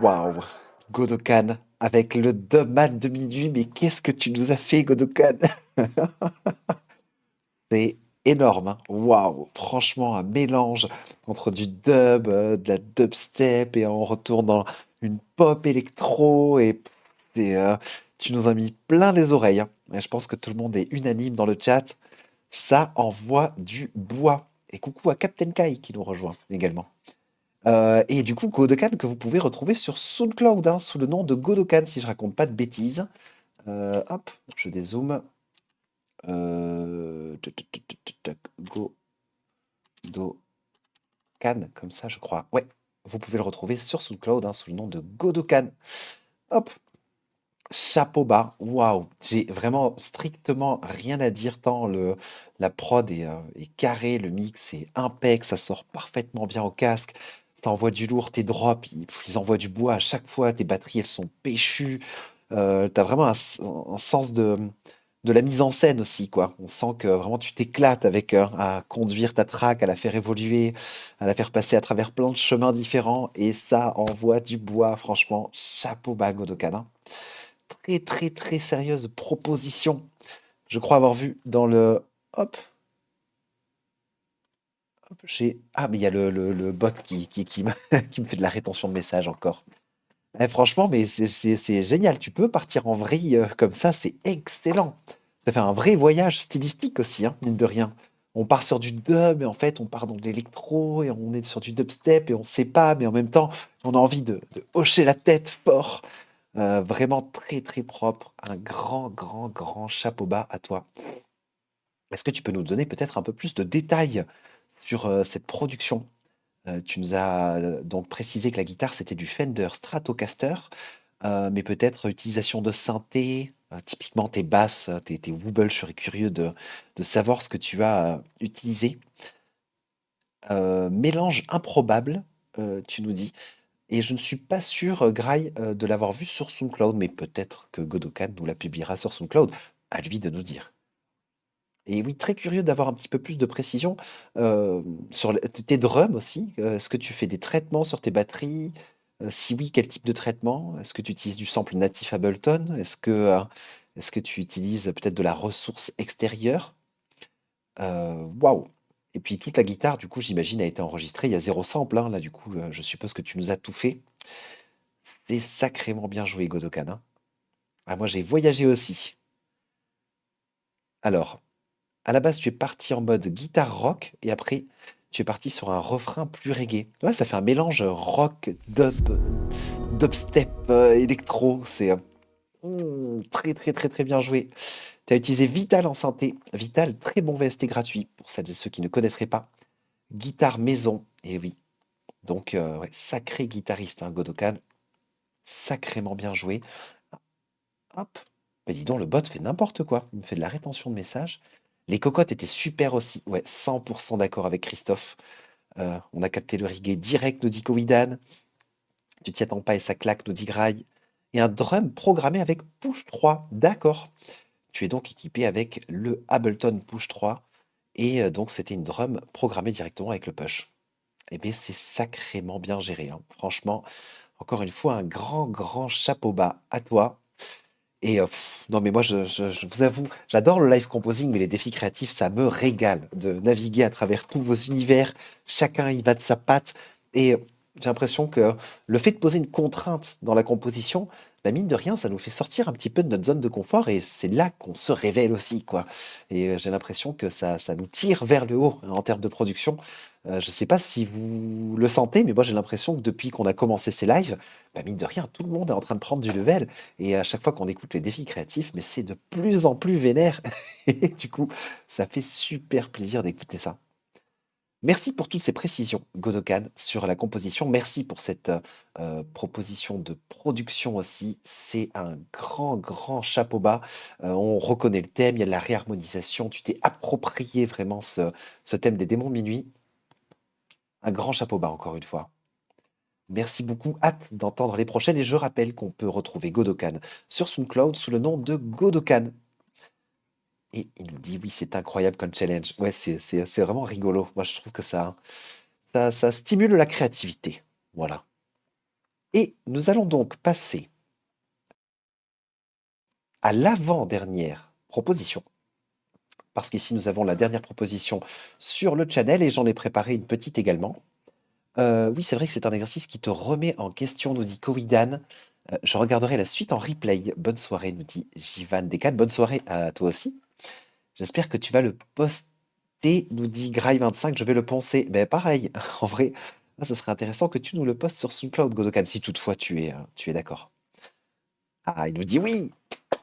Waouh, Godokan, avec le Dubman de minuit. Mais qu'est-ce que tu nous as fait, Godokan? C'est énorme, hein. Waouh! Franchement, un mélange entre du dub, de la dubstep et on retourne dans une pop électro et tu nous as mis plein les oreilles, hein. Et je pense que tout le monde est unanime dans le chat. Ça envoie du bois. Et coucou à Captain Kai qui nous rejoint également. Et du coup, Godokan que vous pouvez retrouver sur SoundCloud, hein, sous le nom de Godokan, si je raconte pas de bêtises. Hop, je dézoome. Tuc, tuc, tuc, tuc, tuc, Godokan, comme ça, je crois. Ouais, vous pouvez le retrouver sur SoundCloud, hein, sous le nom de Godokan. Hop, chapeau bas, waouh, j'ai vraiment strictement rien à dire tant la prod est carrée, le mix est impec, ça sort parfaitement bien au casque, ça envoie du lourd, tes drops, ils envoient du bois à chaque fois, tes batteries elles sont péchues, t'as vraiment un sens de la mise en scène aussi, quoi. On sent que vraiment tu t'éclates avec à conduire ta track, à la faire évoluer, à la faire passer à travers plein de chemins différents, et ça envoie du bois, franchement, chapeau bas Godokan, hein. Très, très, très sérieuse proposition. Je crois avoir vu dans le... Hop, hop, Ah, mais il y a le bot qui me, qui me fait de la rétention de messages encore. Franchement, mais c'est génial. Tu peux partir en vrille comme ça, c'est excellent. Ça fait un vrai voyage stylistique aussi, hein, mine de rien. On part sur du dub, et en fait, on part dans de l'électro, et on est sur du dubstep, et on sait pas, mais en même temps, on a envie de hocher la tête fort. Vraiment très, très propre. Un grand, grand, grand chapeau bas à toi. Est-ce que tu peux nous donner peut-être un peu plus de détails sur cette production? Tu nous as donc précisé que la guitare, c'était du Fender Stratocaster, mais peut-être utilisation de synthé, typiquement tes basses, tes wobbles, je serais curieux de savoir ce que tu as utilisé. Mélange improbable, tu nous dis. Et je ne suis pas sûr, Grail, de l'avoir vu sur SoundCloud, mais peut-être que Godokan nous la publiera sur SoundCloud. À lui de nous dire. Et oui, très curieux d'avoir un petit peu plus de précision sur tes drums aussi. Est-ce que tu fais des traitements sur tes batteries? Si oui, quel type de traitement? Est-ce que tu utilises du sample natif Ableton? Est-ce que tu utilises peut-être de la ressource extérieure? Waouh! Et puis toute la guitare, du coup, j'imagine, a été enregistrée. Il y a zéro sample, hein, là, du coup, je suppose que tu nous as tout fait. C'est sacrément bien joué, Godokan, hein. Ah, moi, j'ai voyagé aussi. Alors, à la base, tu es parti en mode guitare rock et après, tu es parti sur un refrain plus reggae. Ouais, ça fait un mélange rock, dubstep, électro. C'est très, très, très, très bien joué. Tu as utilisé Vital en synthé. Vital, très bon VST gratuit pour celles et ceux qui ne connaîtraient pas. Guitare maison, et oui. Donc, ouais, sacré guitariste, hein, Godokan. Sacrément bien joué. Hop. Mais dis donc, le bot fait n'importe quoi. Il me fait de la rétention de messages. Les cocottes étaient super aussi. Ouais, 100% d'accord avec Christophe. On a capté le reggae direct, nous dit Covidan. Tu t'y attends pas et ça claque, nous dit Grail. Et un drum programmé avec Push 3. D'accord. Tu es donc équipé avec le Ableton Push 3. Et donc, c'était une drum programmée directement avec le push. Eh bien, c'est sacrément bien géré, hein. Franchement, encore une fois, un grand, grand chapeau bas à toi. Et non, mais moi, je vous avoue, j'adore le live composing, mais les défis créatifs, ça me régale de naviguer à travers tous vos univers. Chacun y va de sa patte. Et j'ai l'impression que le fait de poser une contrainte dans la composition, bah, mine de rien, ça nous fait sortir un petit peu de notre zone de confort et c'est là qu'on se révèle aussi, quoi. Et j'ai l'impression que ça nous tire vers le haut, hein, en termes de production. Je sais pas si vous le sentez, mais moi, j'ai l'impression que depuis qu'on a commencé ces lives, bah, mine de rien, tout le monde est en train de prendre du level. Et à chaque fois qu'on écoute les défis créatifs, mais c'est de plus en plus vénère. Et du coup, ça fait super plaisir d'écouter ça. Merci pour toutes ces précisions, Godokan, sur la composition. Merci pour cette proposition de production aussi. C'est un grand, grand chapeau bas. On reconnaît le thème, il y a de la réharmonisation. Tu t'es approprié vraiment ce thème des démons minuit. Un grand chapeau bas, encore une fois. Merci beaucoup, hâte d'entendre les prochaines et je rappelle qu'on peut retrouver Godokan sur SoundCloud sous le nom de Godokan. Et il nous dit oui, c'est incroyable comme challenge. Ouais, c'est vraiment rigolo. Moi, je trouve que ça stimule la créativité. Voilà. Et nous allons donc passer à l'avant-dernière proposition. Parce qu'ici, nous avons la dernière proposition sur le channel et j'en ai préparé une petite également. Oui, c'est vrai que c'est un exercice qui te remet en question, nous dit Kowidan. Je regarderai la suite en replay. Bonne soirée, nous dit Jivan Dekan. Bonne soirée à toi aussi. J'espère que tu vas le poster, nous dit Grail25. Je vais le poncer. Mais pareil, en vrai, ça serait intéressant que tu nous le postes sur SoundCloud, Godokan, si toutefois tu es d'accord. Ah, il nous dit oui.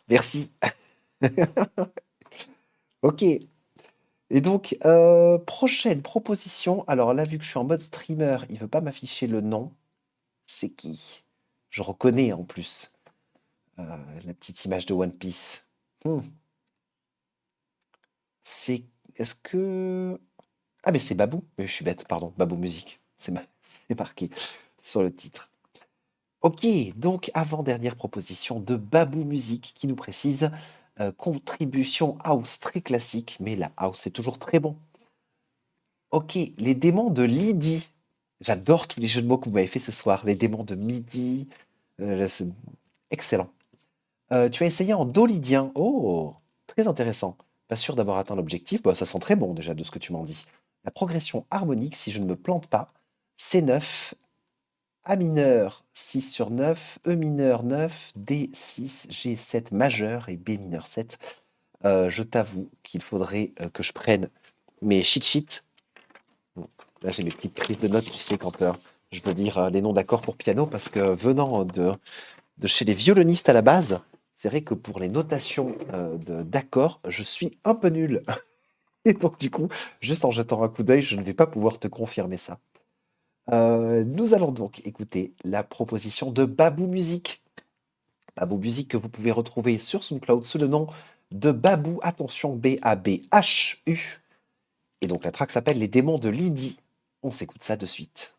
Merci. Ok. Et donc, prochaine proposition. Alors là, vu que je suis en mode streamer, il veut pas m'afficher le nom. C'est qui? Je reconnais en plus la petite image de One Piece. Hmm. C'est. Est-ce que. Ah, mais c'est Babou. Mais je suis bête, pardon. Babou Musique. C'est marqué sur le titre. Ok, donc avant-dernière proposition de Babou Musique qui nous précise contribution house très classique, mais la house c'est toujours très bon. Ok, les démons de Lydie. J'adore tous les jeux de mots que vous m'avez fait ce soir. Les démons de midi. C'est excellent. Tu as essayé en do lydien. Oh, très intéressant. Pas sûr d'avoir atteint l'objectif. Bah, ça sent très bon déjà de ce que tu m'en dis. La progression harmonique, si je ne me plante pas, C9, A mineur 6 sur 9, E mineur 9, D6, G7 majeur et B mineur 7. Je t'avoue qu'il faudrait que je prenne mes cheat sheets. Bon, là, j'ai mes petites crises de notes, tu sais, quand je veux dire les noms d'accords pour piano, parce que venant de chez les violonistes à la base, c'est vrai que pour les notations d'accords, je suis un peu nul. Et donc, du coup, juste en jetant un coup d'œil, je ne vais pas pouvoir te confirmer ça. Nous allons donc écouter la proposition de Babou Musique. Babou Musique que vous pouvez retrouver sur SoundCloud sous le nom de Babou, attention, B-A-B-H-U. Et donc la track s'appelle Les démons de Lydie. On s'écoute ça de suite.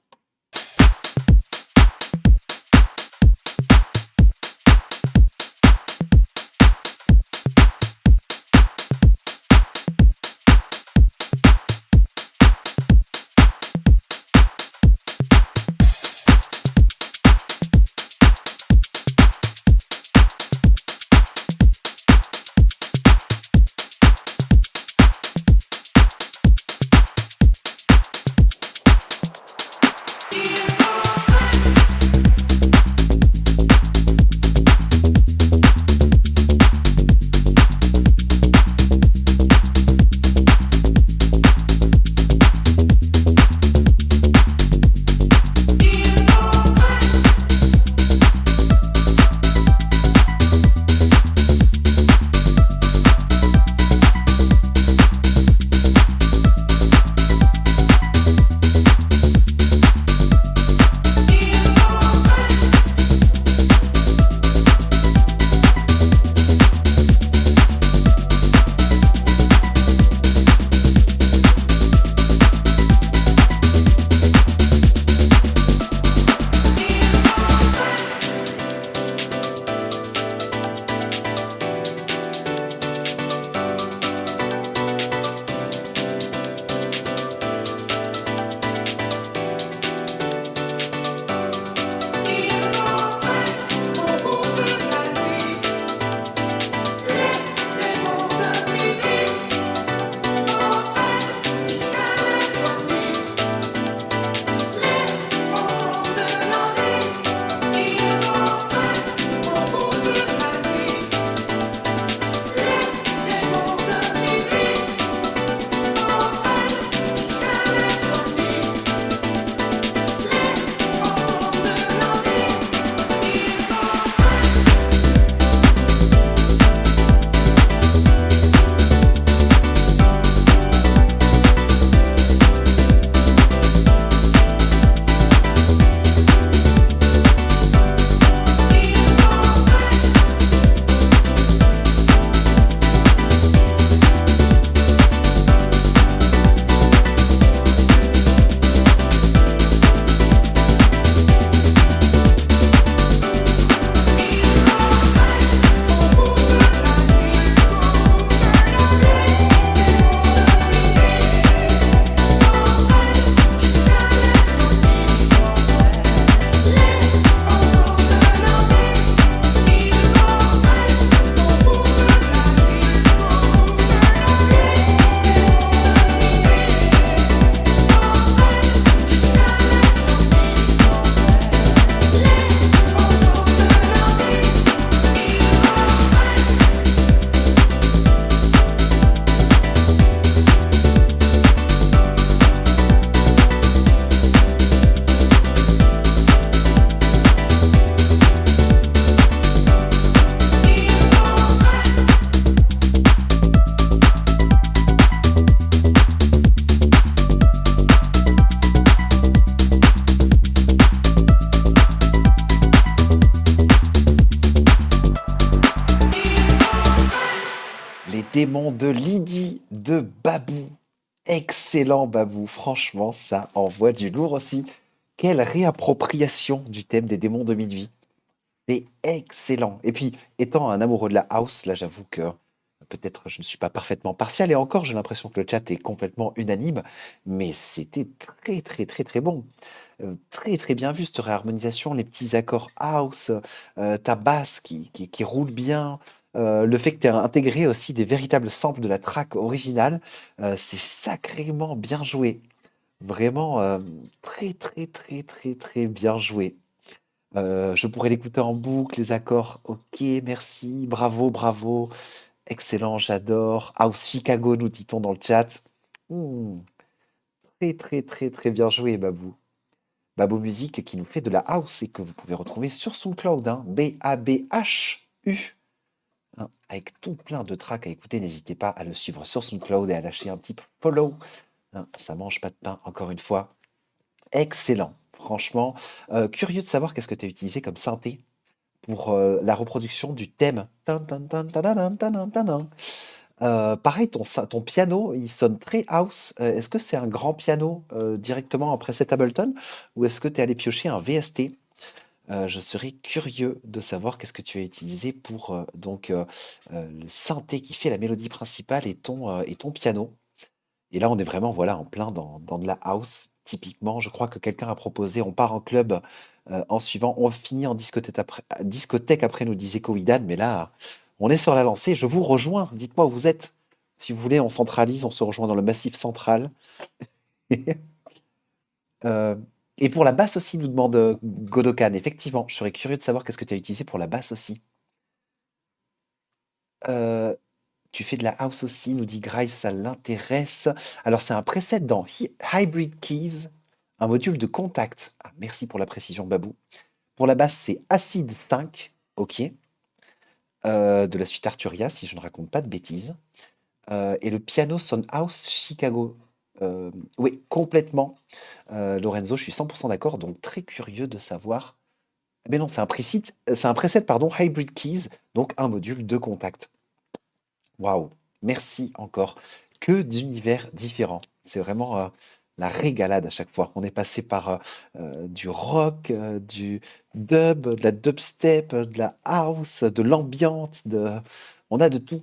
démons de Lydie de Babou. Excellent Babou, franchement, ça envoie du lourd aussi. Quelle réappropriation du thème des démons de minuit. C'est excellent. Et puis, étant un amoureux de la house, là j'avoue que peut-être je ne suis pas parfaitement partial, et encore j'ai l'impression que le chat est complètement unanime, mais c'était très très très très bon. Très très bien vu cette réharmonisation, les petits accords house, ta basse qui roule bien, le fait que tu aies intégré aussi des véritables samples de la track originale, c'est sacrément bien joué. Vraiment très très très très très bien joué. Je pourrais l'écouter en boucle, les accords. Ok, merci, bravo, bravo. Excellent, j'adore. House Chicago, nous dit-on dans le chat. Hmm, très, très, très, très bien joué, Babou. Babou Musique qui nous fait de la house et que vous pouvez retrouver sur SoundCloud. Hein, Babhu. Hein, avec tout plein de tracks à écouter. N'hésitez pas à le suivre sur SoundCloud et à lâcher un petit follow. Hein, ça mange pas de pain, encore une fois. Excellent, franchement. Curieux de savoir qu'est-ce que tu as utilisé comme synthé pour la reproduction du thème. Tan, tan, tan, tadadam, tadam, tadam. Pareil, ton piano, il sonne très house. Est-ce que c'est un grand piano directement après cet Ableton ou est-ce que tu es allé piocher un VST? Je serais curieux de savoir qu'est-ce que tu as utilisé pour le synthé qui fait la mélodie principale et ton piano. Et là, on est vraiment voilà, en plein dans de la house. Typiquement, je crois que quelqu'un a proposé, on part en club en suivant, on finit en discothèque après, nous disait Covidan, mais là, on est sur la lancée. Je vous rejoins, dites-moi où vous êtes. Si vous voulez, on centralise, on se rejoint dans le massif central. Euh, et pour la basse aussi, nous demande Godokan. Effectivement, je serais curieux de savoir qu'est-ce que tu as utilisé pour la basse aussi. Euh, Tu fais de la house aussi, nous dit Grace, ça l'intéresse. Alors, c'est un preset dans Hybrid Keys, un module de contact. Ah, merci pour la précision, Babou. Pour la basse, c'est Acid 5, ok, de la suite Arturia, si je ne raconte pas de bêtises. Et le piano sonne house Chicago. Oui, complètement. Lorenzo, je suis 100% d'accord, donc très curieux de savoir. Mais non, c'est un preset, pardon, Hybrid Keys, donc un module de contact. Waouh, merci encore. Que d'univers différents. C'est vraiment la régalade à chaque fois. On est passé par du rock, du dub, de la dubstep, de la house, de l'ambiance, on a de tout.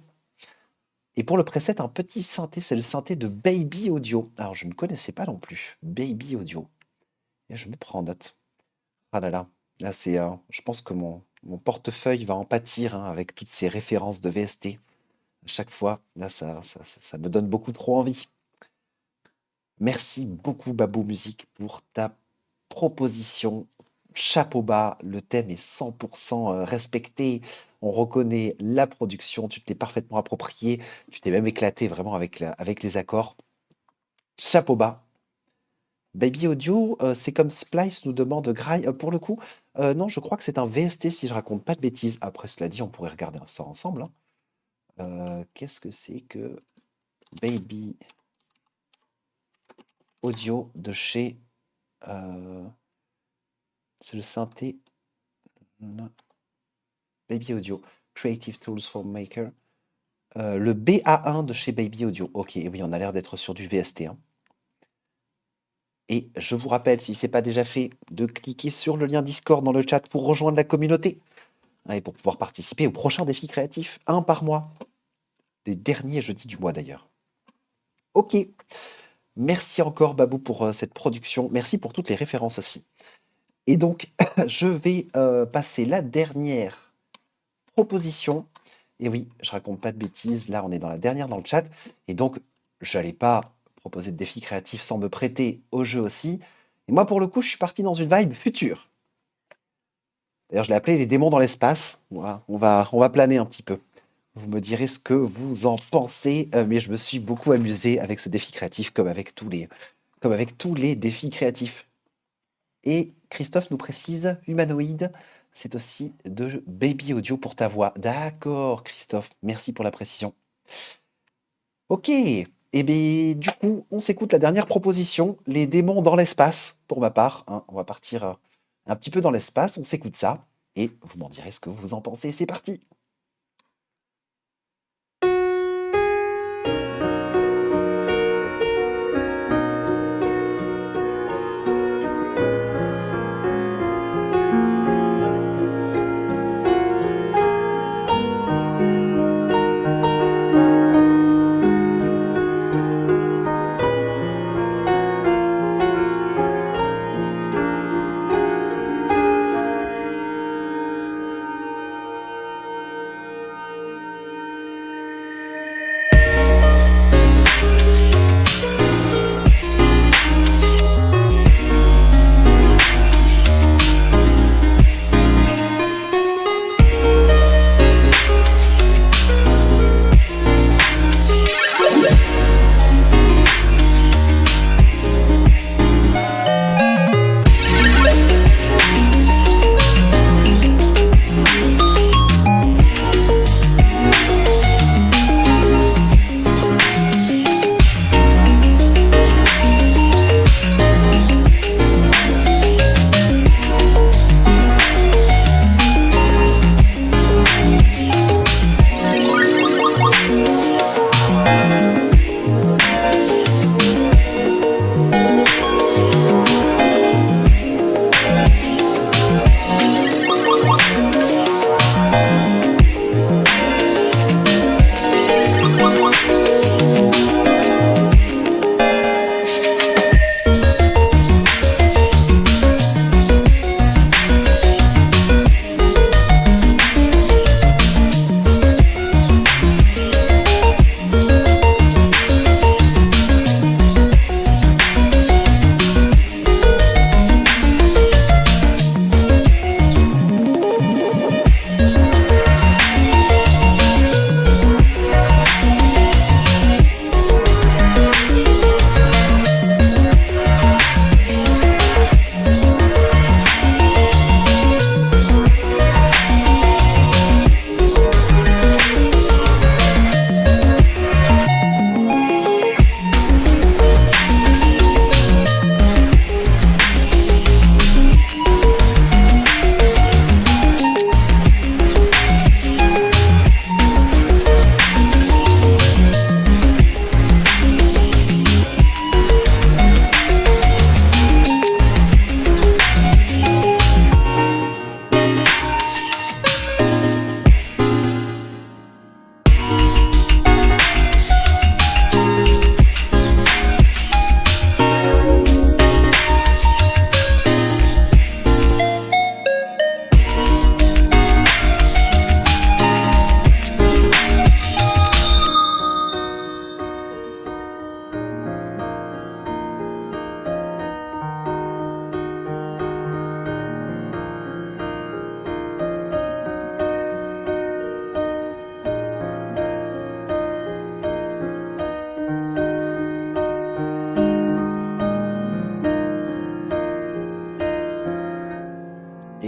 Et pour le preset, un petit synthé, c'est le synthé de Baby Audio. Alors, je ne connaissais pas non plus. Baby Audio. Et je me prends en note. Ah là là, là c'est, je pense que mon portefeuille va en pâtir hein, avec toutes ces références de VST. À chaque fois, là, ça me donne beaucoup trop envie. Merci beaucoup, Babou Musique, pour ta proposition. Chapeau bas, le thème est 100% respecté. On reconnaît la production, tu te l'es parfaitement approprié. Tu t'es même éclaté vraiment avec les accords. Chapeau bas. Baby Audio, c'est comme Splice nous demande Grail. Pour le coup, non, je crois que c'est un VST si je raconte pas de bêtises. Après cela dit, on pourrait regarder ça ensemble. Hein. Qu'est-ce que c'est que Baby Audio de chez. C'est le synthé. Baby Audio. Creative Tools for Maker. Le BA1 de chez Baby Audio. Ok, oui, on a l'air d'être sur du VST. Hein. Et je vous rappelle, si ce n'est pas déjà fait, de cliquer sur le lien Discord dans le chat pour rejoindre la communauté. Hein, et pour pouvoir participer au prochain défi créatif, un par mois. Les derniers jeudis du mois d'ailleurs. Ok. Merci encore Babou pour cette production. Merci pour toutes les références aussi. Et donc, je vais passer la dernière proposition. Et oui, je raconte pas de bêtises. Là, on est dans la dernière dans le chat. Et donc, je n'allais pas proposer de défi créatif sans me prêter au jeu aussi. Et moi, pour le coup, je suis parti dans une vibe future. D'ailleurs, je l'ai appelé les démons dans l'espace. Voilà, on va planer un petit peu. Vous me direz ce que vous en pensez. Mais je me suis beaucoup amusé avec ce défi créatif, comme avec tous les défis créatifs. Et Christophe nous précise, humanoïde, c'est aussi de Baby Audio pour ta voix. D'accord, Christophe, merci pour la précision. Ok, et bien du coup, on s'écoute la dernière proposition, les démons dans l'espace, pour ma part. Hein. On va partir un petit peu dans l'espace, on s'écoute ça, et vous m'en direz ce que vous en pensez. C'est parti!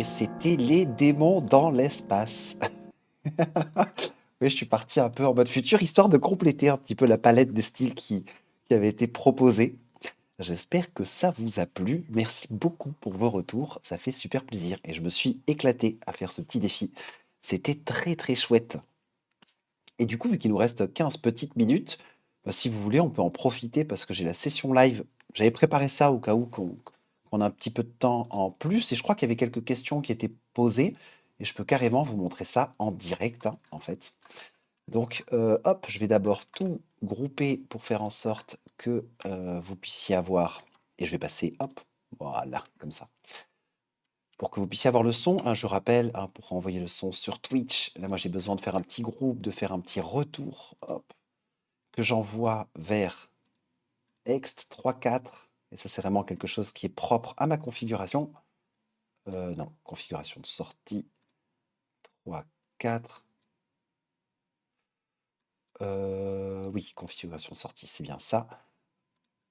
c'était les démons dans l'espace. Oui, je suis parti un peu en mode futur, histoire de compléter un petit peu la palette des styles qui avait été proposée. J'espère que ça vous a plu. Merci beaucoup pour vos retours, ça fait super plaisir. Et je me suis éclaté à faire ce petit défi. C'était très très chouette. Et du coup, vu qu'il nous reste 15 petites minutes, si vous voulez, on peut en profiter parce que j'ai la session live. J'avais préparé ça au cas où qu'on a un petit peu de temps en plus. Et je crois qu'il y avait quelques questions qui étaient posées. Et je peux carrément vous montrer ça en direct, hein, en fait. Donc, hop, je vais d'abord tout grouper pour faire en sorte que vous puissiez avoir. Et je vais passer, hop, voilà, comme ça. Pour que vous puissiez avoir le son, hein, je rappelle, hein, pour envoyer le son sur Twitch, là, moi, j'ai besoin de faire un petit groupe, de faire un petit retour, hop, que j'envoie vers ext 3.4. Et ça, c'est vraiment quelque chose qui est propre à ma configuration. Non, configuration de sortie 3.4. Oui, configuration de sortie, c'est bien ça.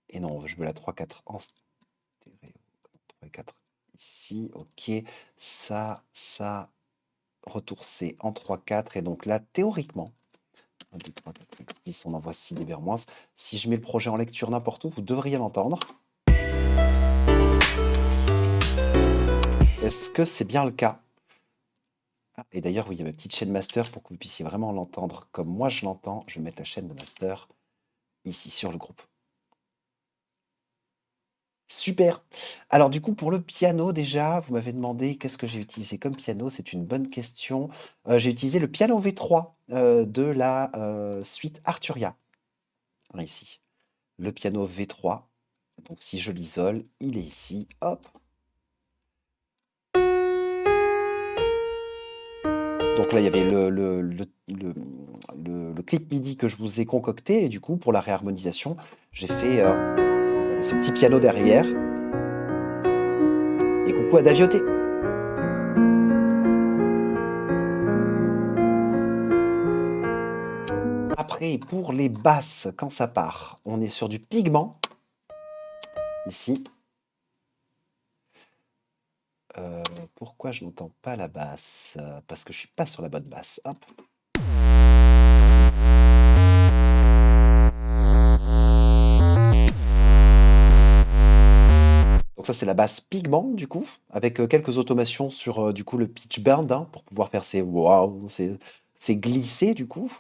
Et non, je veux la 3.4 en stéréo. 3.4 ici, ok. Ça, retour C en 3.4. Et donc là, théoriquement, 1, 2, 3, 4, 5, 6, on envoie 6 dB moins. Si je mets le projet en lecture n'importe où, vous devriez l'entendre. Est-ce que c'est bien le cas? Ah, et d'ailleurs, oui, il y a ma petite chaîne master pour que vous puissiez vraiment l'entendre comme moi je l'entends. Je vais mettre la chaîne de master ici sur le groupe. Super. Alors du coup, pour le piano déjà, vous m'avez demandé qu'est-ce que j'ai utilisé comme piano. C'est une bonne question. J'ai utilisé le piano V3 de la suite Arturia. Voilà, ici, le piano V3. Donc si je l'isole, il est ici. Hop. Donc là, il y avait le clip MIDI que je vous ai concocté. Et du coup, pour la réharmonisation, j'ai fait ce petit piano derrière. Et coucou à Davioté. Après, pour les basses, quand ça part, on est sur du pigment. Ici. Pourquoi je n'entends pas la basse? Parce que je suis pas sur la bonne basse. Hop. Donc ça, c'est la basse pigment, du coup, avec quelques automations sur, du coup, le pitch bend, hein, pour pouvoir faire ces wow, ces glissés, du coup.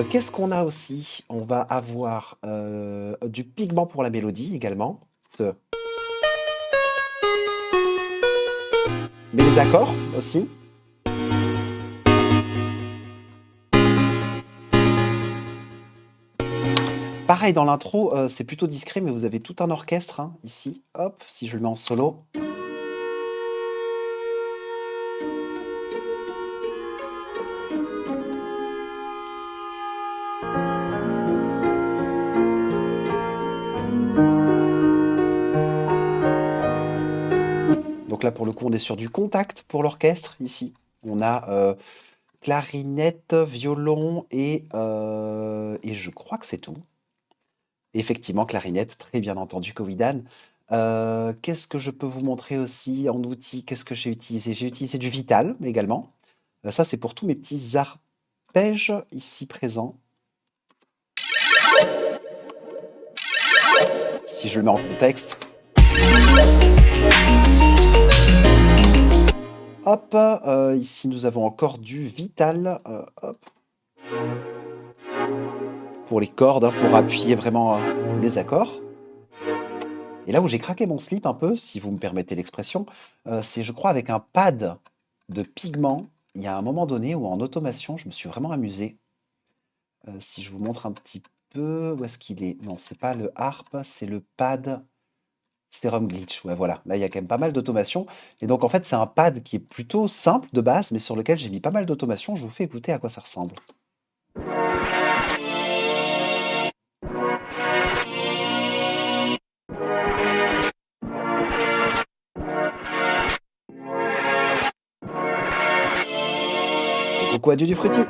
Qu'est-ce qu'on a aussi? On va avoir du pigment pour la mélodie également. Mais les accords aussi. Pareil, dans l'intro, c'est plutôt discret, mais vous avez tout un orchestre, hein, ici. Hop, si je le mets en solo. Donc là, pour le coup, on est sur du contact pour l'orchestre, ici. On a clarinette, violon et je crois que c'est tout. Effectivement, clarinette, très bien entendu, Covidan. Qu'est-ce que je peux vous montrer aussi en outil? Qu'est-ce que j'ai utilisé? J'ai utilisé du Vital également. Ça, c'est pour tous mes petits arpèges ici présents. Si je le mets en contexte. Hop, ici nous avons encore du Vital. Hop. Pour les cordes, hein, pour appuyer vraiment les accords. Et là où j'ai craqué mon slip un peu, si vous me permettez l'expression, c'est, je crois, avec un pad de pigment. Il y a un moment donné où en automation, je me suis vraiment amusé. Si je vous montre un petit peu, où est-ce qu'il est? Non, c'est pas le harp, c'est le pad Sterum Glitch. Ouais, voilà. Là, il y a quand même pas mal d'automation. Et donc, en fait, c'est un pad qui est plutôt simple de base, mais sur lequel j'ai mis pas mal d'automation. Je vous fais écouter à quoi ça ressemble. Coucou à Dieu du Fruity.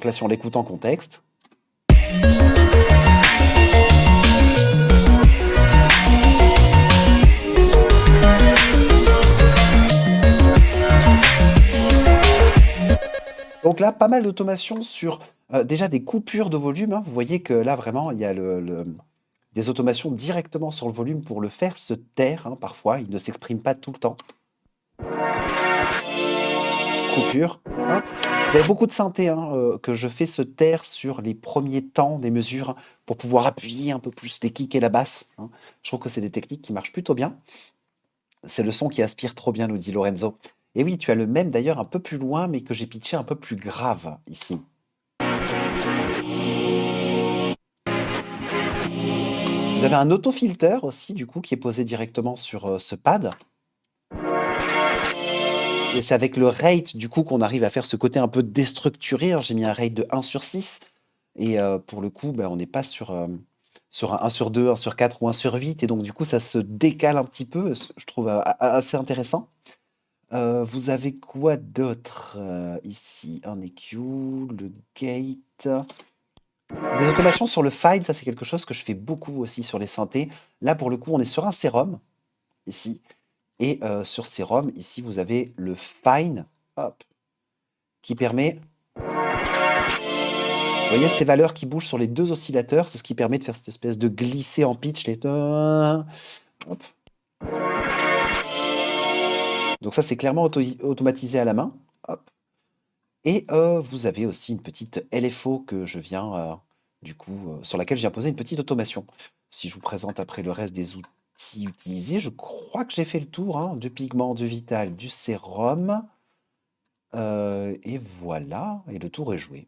là, si on l'écoute en contexte. Donc là, pas mal d'automation sur déjà des coupures de volume, hein. Vous voyez que là, vraiment, il y a des automations directement sur le volume pour le faire se taire, hein, parfois. Il ne s'exprime pas tout le temps. Coupure. Hop. Vous avez beaucoup de synthé, hein, que je fais se taire sur les premiers temps des mesures, hein, pour pouvoir appuyer un peu plus les kicks et la basse, hein. Je trouve que c'est des techniques qui marchent plutôt bien. C'est le son qui aspire trop bien, nous dit Lorenzo. Et oui, tu as le même d'ailleurs un peu plus loin, mais que j'ai pitché un peu plus grave ici. Vous avez un autofilter aussi, du coup, qui est posé directement sur ce pad. Et c'est avec le rate, du coup, qu'on arrive à faire ce côté un peu déstructuré, hein. J'ai mis un rate de 1/6. Et pour le coup, on n'est pas sur un 1/2, 1/4 ou 1/8. Et donc, du coup, ça se décale un petit peu. Je trouve assez intéressant. Vous avez quoi d'autre ici? Un EQ, le gate. Des automations sur le fine, ça c'est quelque chose que je fais beaucoup aussi sur les synthés. Là, pour le coup, on est sur un sérum, ici. Et sur sérum, ici, vous avez le fine, hop, qui permet... Vous voyez ces valeurs qui bougent sur les deux oscillateurs, c'est ce qui permet de faire cette espèce de glisser en pitch. Hop. Donc ça, c'est clairement automatisé à la main. Hop. Et vous avez aussi une petite LFO que je viens, sur laquelle je viens poser une petite automation. Si je vous présente après le reste des outils utilisés, je crois que j'ai fait le tour, hein, du pigment, du vital, du sérum. Et voilà, et le tour est joué.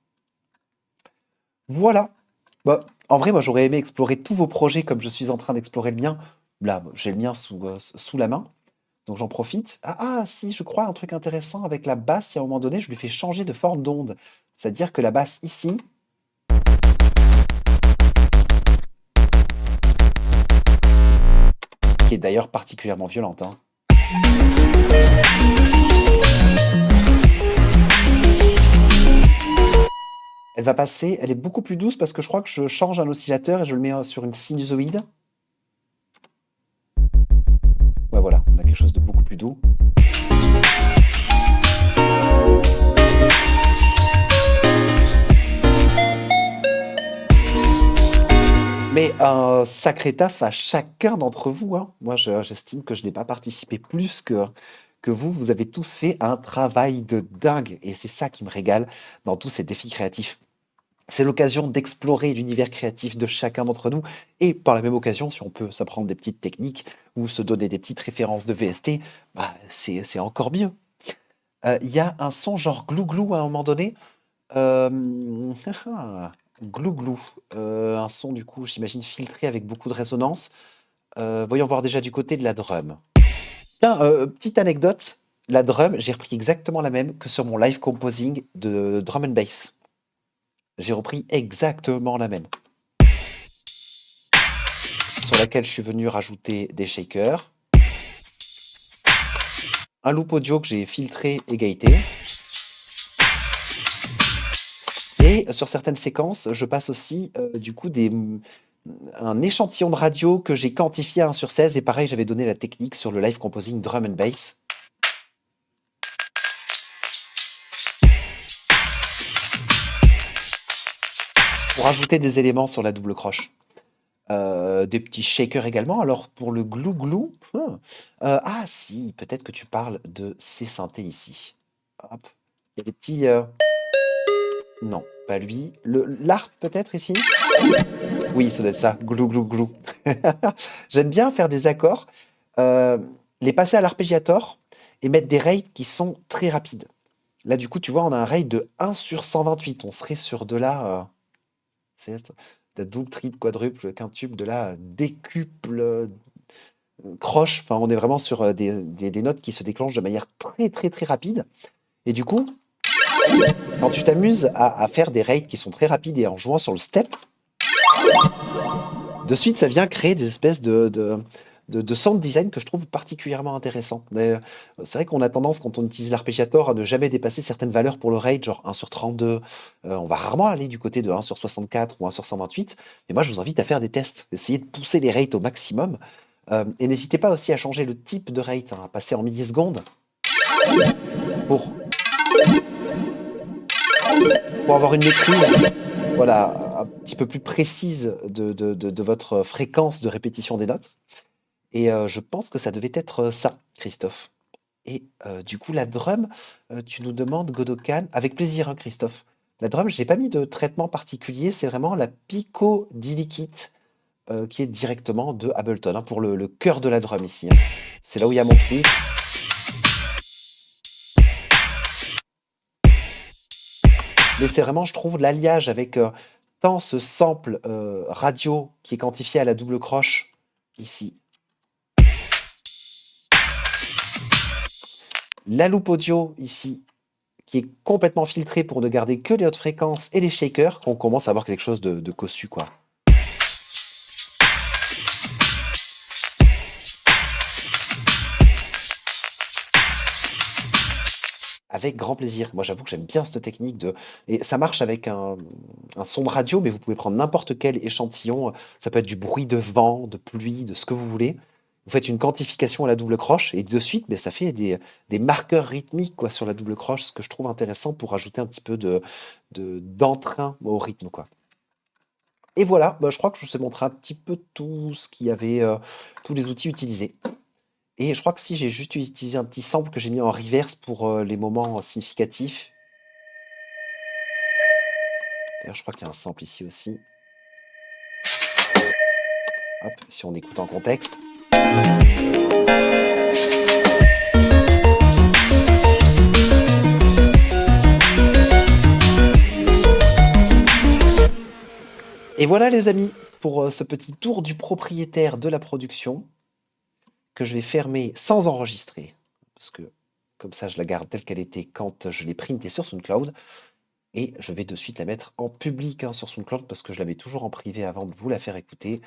Voilà. En vrai, moi, j'aurais aimé explorer tous vos projets comme je suis en train d'explorer le mien. Là, j'ai le mien sous la main. Donc j'en profite. Si, je crois un truc intéressant avec la basse, il y a un moment donné, je lui fais changer de forme d'onde. C'est-à-dire que la basse ici, qui est d'ailleurs particulièrement violente, hein. Elle va passer, elle est beaucoup plus douce parce que je crois que je change un oscillateur et je le mets sur une sinusoïde. Ouais, voilà, on a quelque chose de beaucoup plus doux. Mais un sacré taf à chacun d'entre vous, hein. Moi, j'estime que je n'ai pas participé plus que vous. Vous avez tous fait un travail de dingue. Et c'est ça qui me régale dans tous ces défis créatifs. C'est l'occasion d'explorer l'univers créatif de chacun d'entre nous. Et par la même occasion, si on peut s'apprendre des petites techniques ou se donner des petites références de VST, c'est encore mieux. Il y a un son genre glou-glou à un moment donné. Glou-glou. Un son, du coup, j'imagine filtré avec beaucoup de résonance. Voyons voir déjà du côté de la drum. Tiens, petite anecdote. La drum, j'ai repris exactement la même que sur mon live composing de drum and bass. J'ai repris exactement la même. Sur laquelle je suis venu rajouter des shakers. Un loop audio que j'ai filtré et gaité. Et sur certaines séquences, je passe aussi un échantillon de radio que j'ai quantifié à 1/16. Et pareil, j'avais donné la technique sur le live composing drum and bass. Pour ajouter des éléments sur la double croche. Des petits shakers également. Alors pour le glou-glou, si, peut-être que tu parles de ces synthés ici. Hop. Il y a des petits... Non, pas lui. L'harpe peut-être ici? Oui, ça doit être ça. Glou-glou-glou. J'aime bien faire des accords, les passer à l'arpégiator et mettre des rates qui sont très rapides. Là, du coup, tu vois, on a un rate de 1/128. On serait sur de la... c'est de la double, triple, quadruple, quintuple, de la décuple, croche. Enfin, on est vraiment sur des notes qui se déclenchent de manière très, très, très rapide. Et du coup, quand tu t'amuses à faire des rates qui sont très rapides et en jouant sur le step, de suite, ça vient créer des espèces de de sound design que je trouve particulièrement intéressant. C'est vrai qu'on a tendance, quand on utilise l'arpégiator, à ne jamais dépasser certaines valeurs pour le rate, genre 1 sur 32. On va rarement aller du côté de 1 sur 64 ou 1 sur 128. Mais moi, je vous invite à faire des tests, essayer de pousser les rates au maximum. Et n'hésitez pas aussi à changer le type de rate, hein, à passer en millisecondes pour, pour avoir une maîtrise, voilà, un petit peu plus précise de votre fréquence de répétition des notes. Et je pense que ça devait être ça, Christophe. Et du coup, la drum, tu nous demandes Godokan, avec plaisir, hein, Christophe. La drum, j'ai pas mis de traitement particulier, c'est vraiment la Pico D-Liquid qui est directement de Ableton, hein, pour le cœur de la drum ici, hein. C'est là où il y a mon clic. Mais c'est vraiment, je trouve, l'alliage avec tant ce sample radio qui est quantifié à la double croche ici. La loupe audio ici, qui est complètement filtrée pour ne garder que les hautes fréquences et les shakers, qu'on commence à avoir quelque chose de cossu, quoi. Avec grand plaisir. Moi, j'avoue que j'aime bien cette technique de... Et ça marche avec un son de radio, mais vous pouvez prendre n'importe quel échantillon. Ça peut être du bruit de vent, de pluie, de ce que vous voulez. Vous faites une quantification à la double croche et de suite, mais ça fait des marqueurs rythmiques, quoi, sur la double croche, ce que je trouve intéressant pour ajouter un petit peu d'entrain au rythme, quoi. Et voilà, bah, je crois que je vous ai montré un petit peu tout ce qu'il y avait, tous les outils utilisés. Et je crois que si j'ai juste utilisé un petit sample que j'ai mis en reverse pour les moments significatifs. D'ailleurs, je crois qu'il y a un sample ici aussi. Hop, si on écoute en contexte. Et voilà les amis, pour ce petit tour du propriétaire de la production, que je vais fermer sans enregistrer, parce que comme ça je la garde telle qu'elle était quand je l'ai printée sur SoundCloud, et je vais de suite la mettre en public, hein, sur SoundCloud, parce que je la mets toujours en privé avant de vous la faire écouter,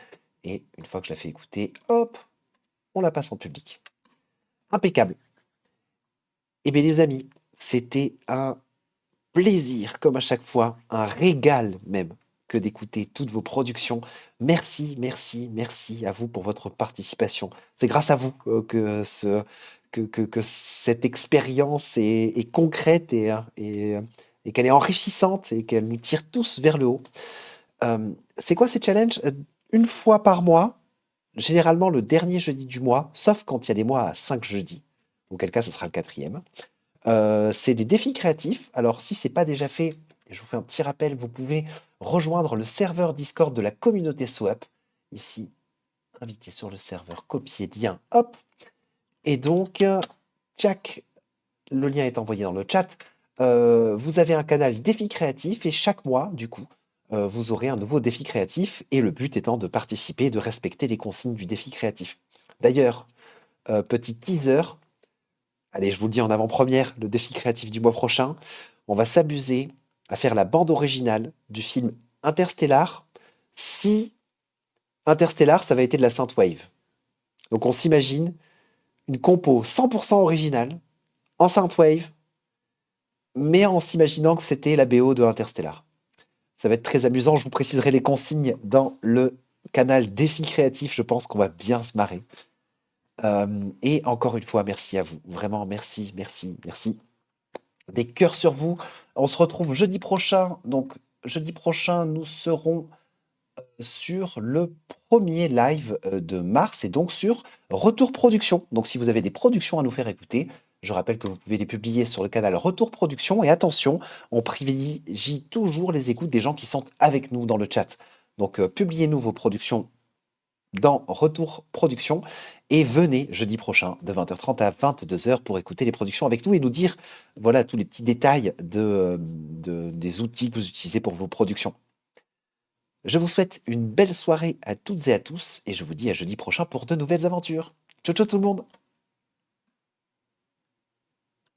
et une fois que je la fais écouter, hop, on la passe en public. Impeccable. Eh bien les amis, c'était un plaisir, comme à chaque fois, un régal même, que d'écouter toutes vos productions. Merci, merci, merci à vous pour votre participation. C'est grâce à vous que cette expérience est concrète et qu'elle est enrichissante et qu'elle nous tire tous vers le haut. C'est quoi ces challenges? Une fois par mois, généralement le dernier jeudi du mois, sauf quand il y a des mois à 5 jeudis, auquel cas ce sera le quatrième. C'est des défis créatifs. Alors, si c'est pas déjà fait, je vous fais un petit rappel, vous pouvez rejoindre le serveur Discord de la communauté SOAP. Ici, invité sur le serveur, copier lien, hop. Et donc, tchac, le lien est envoyé dans le chat. Vous avez un canal défi créatif et chaque mois, du coup, vous aurez un nouveau défi créatif et le but étant de participer et de respecter les consignes du défi créatif. D'ailleurs, petit teaser, allez, je vous le dis en avant-première, le défi créatif du mois prochain, on va s'amuser à faire la bande originale du film Interstellar, si Interstellar, ça va être de la synthwave. Donc on s'imagine une compo 100% originale, en synthwave, mais en s'imaginant que c'était la BO de Interstellar. Ça va être très amusant, je vous préciserai les consignes dans le canal Défi Créatif, je pense qu'on va bien se marrer. Et encore une fois, merci à vous. Vraiment, merci, merci, merci. Des cœurs sur vous. On se retrouve jeudi prochain. Donc, jeudi prochain, nous serons sur le premier live de mars et donc sur Retour Production. Donc, si vous avez des productions à nous faire écouter, je rappelle que vous pouvez les publier sur le canal Retour Production. Et attention, on privilégie toujours les écoutes des gens qui sont avec nous dans le chat. Donc, publiez-nous vos productions dans Retour Production et venez jeudi prochain de 20h30 à 22h pour écouter les productions avec nous et nous dire voilà tous les petits détails des outils que vous utilisez pour vos productions. Je vous souhaite une belle soirée à toutes et à tous et je vous dis à jeudi prochain pour de nouvelles aventures. Ciao ciao tout le monde!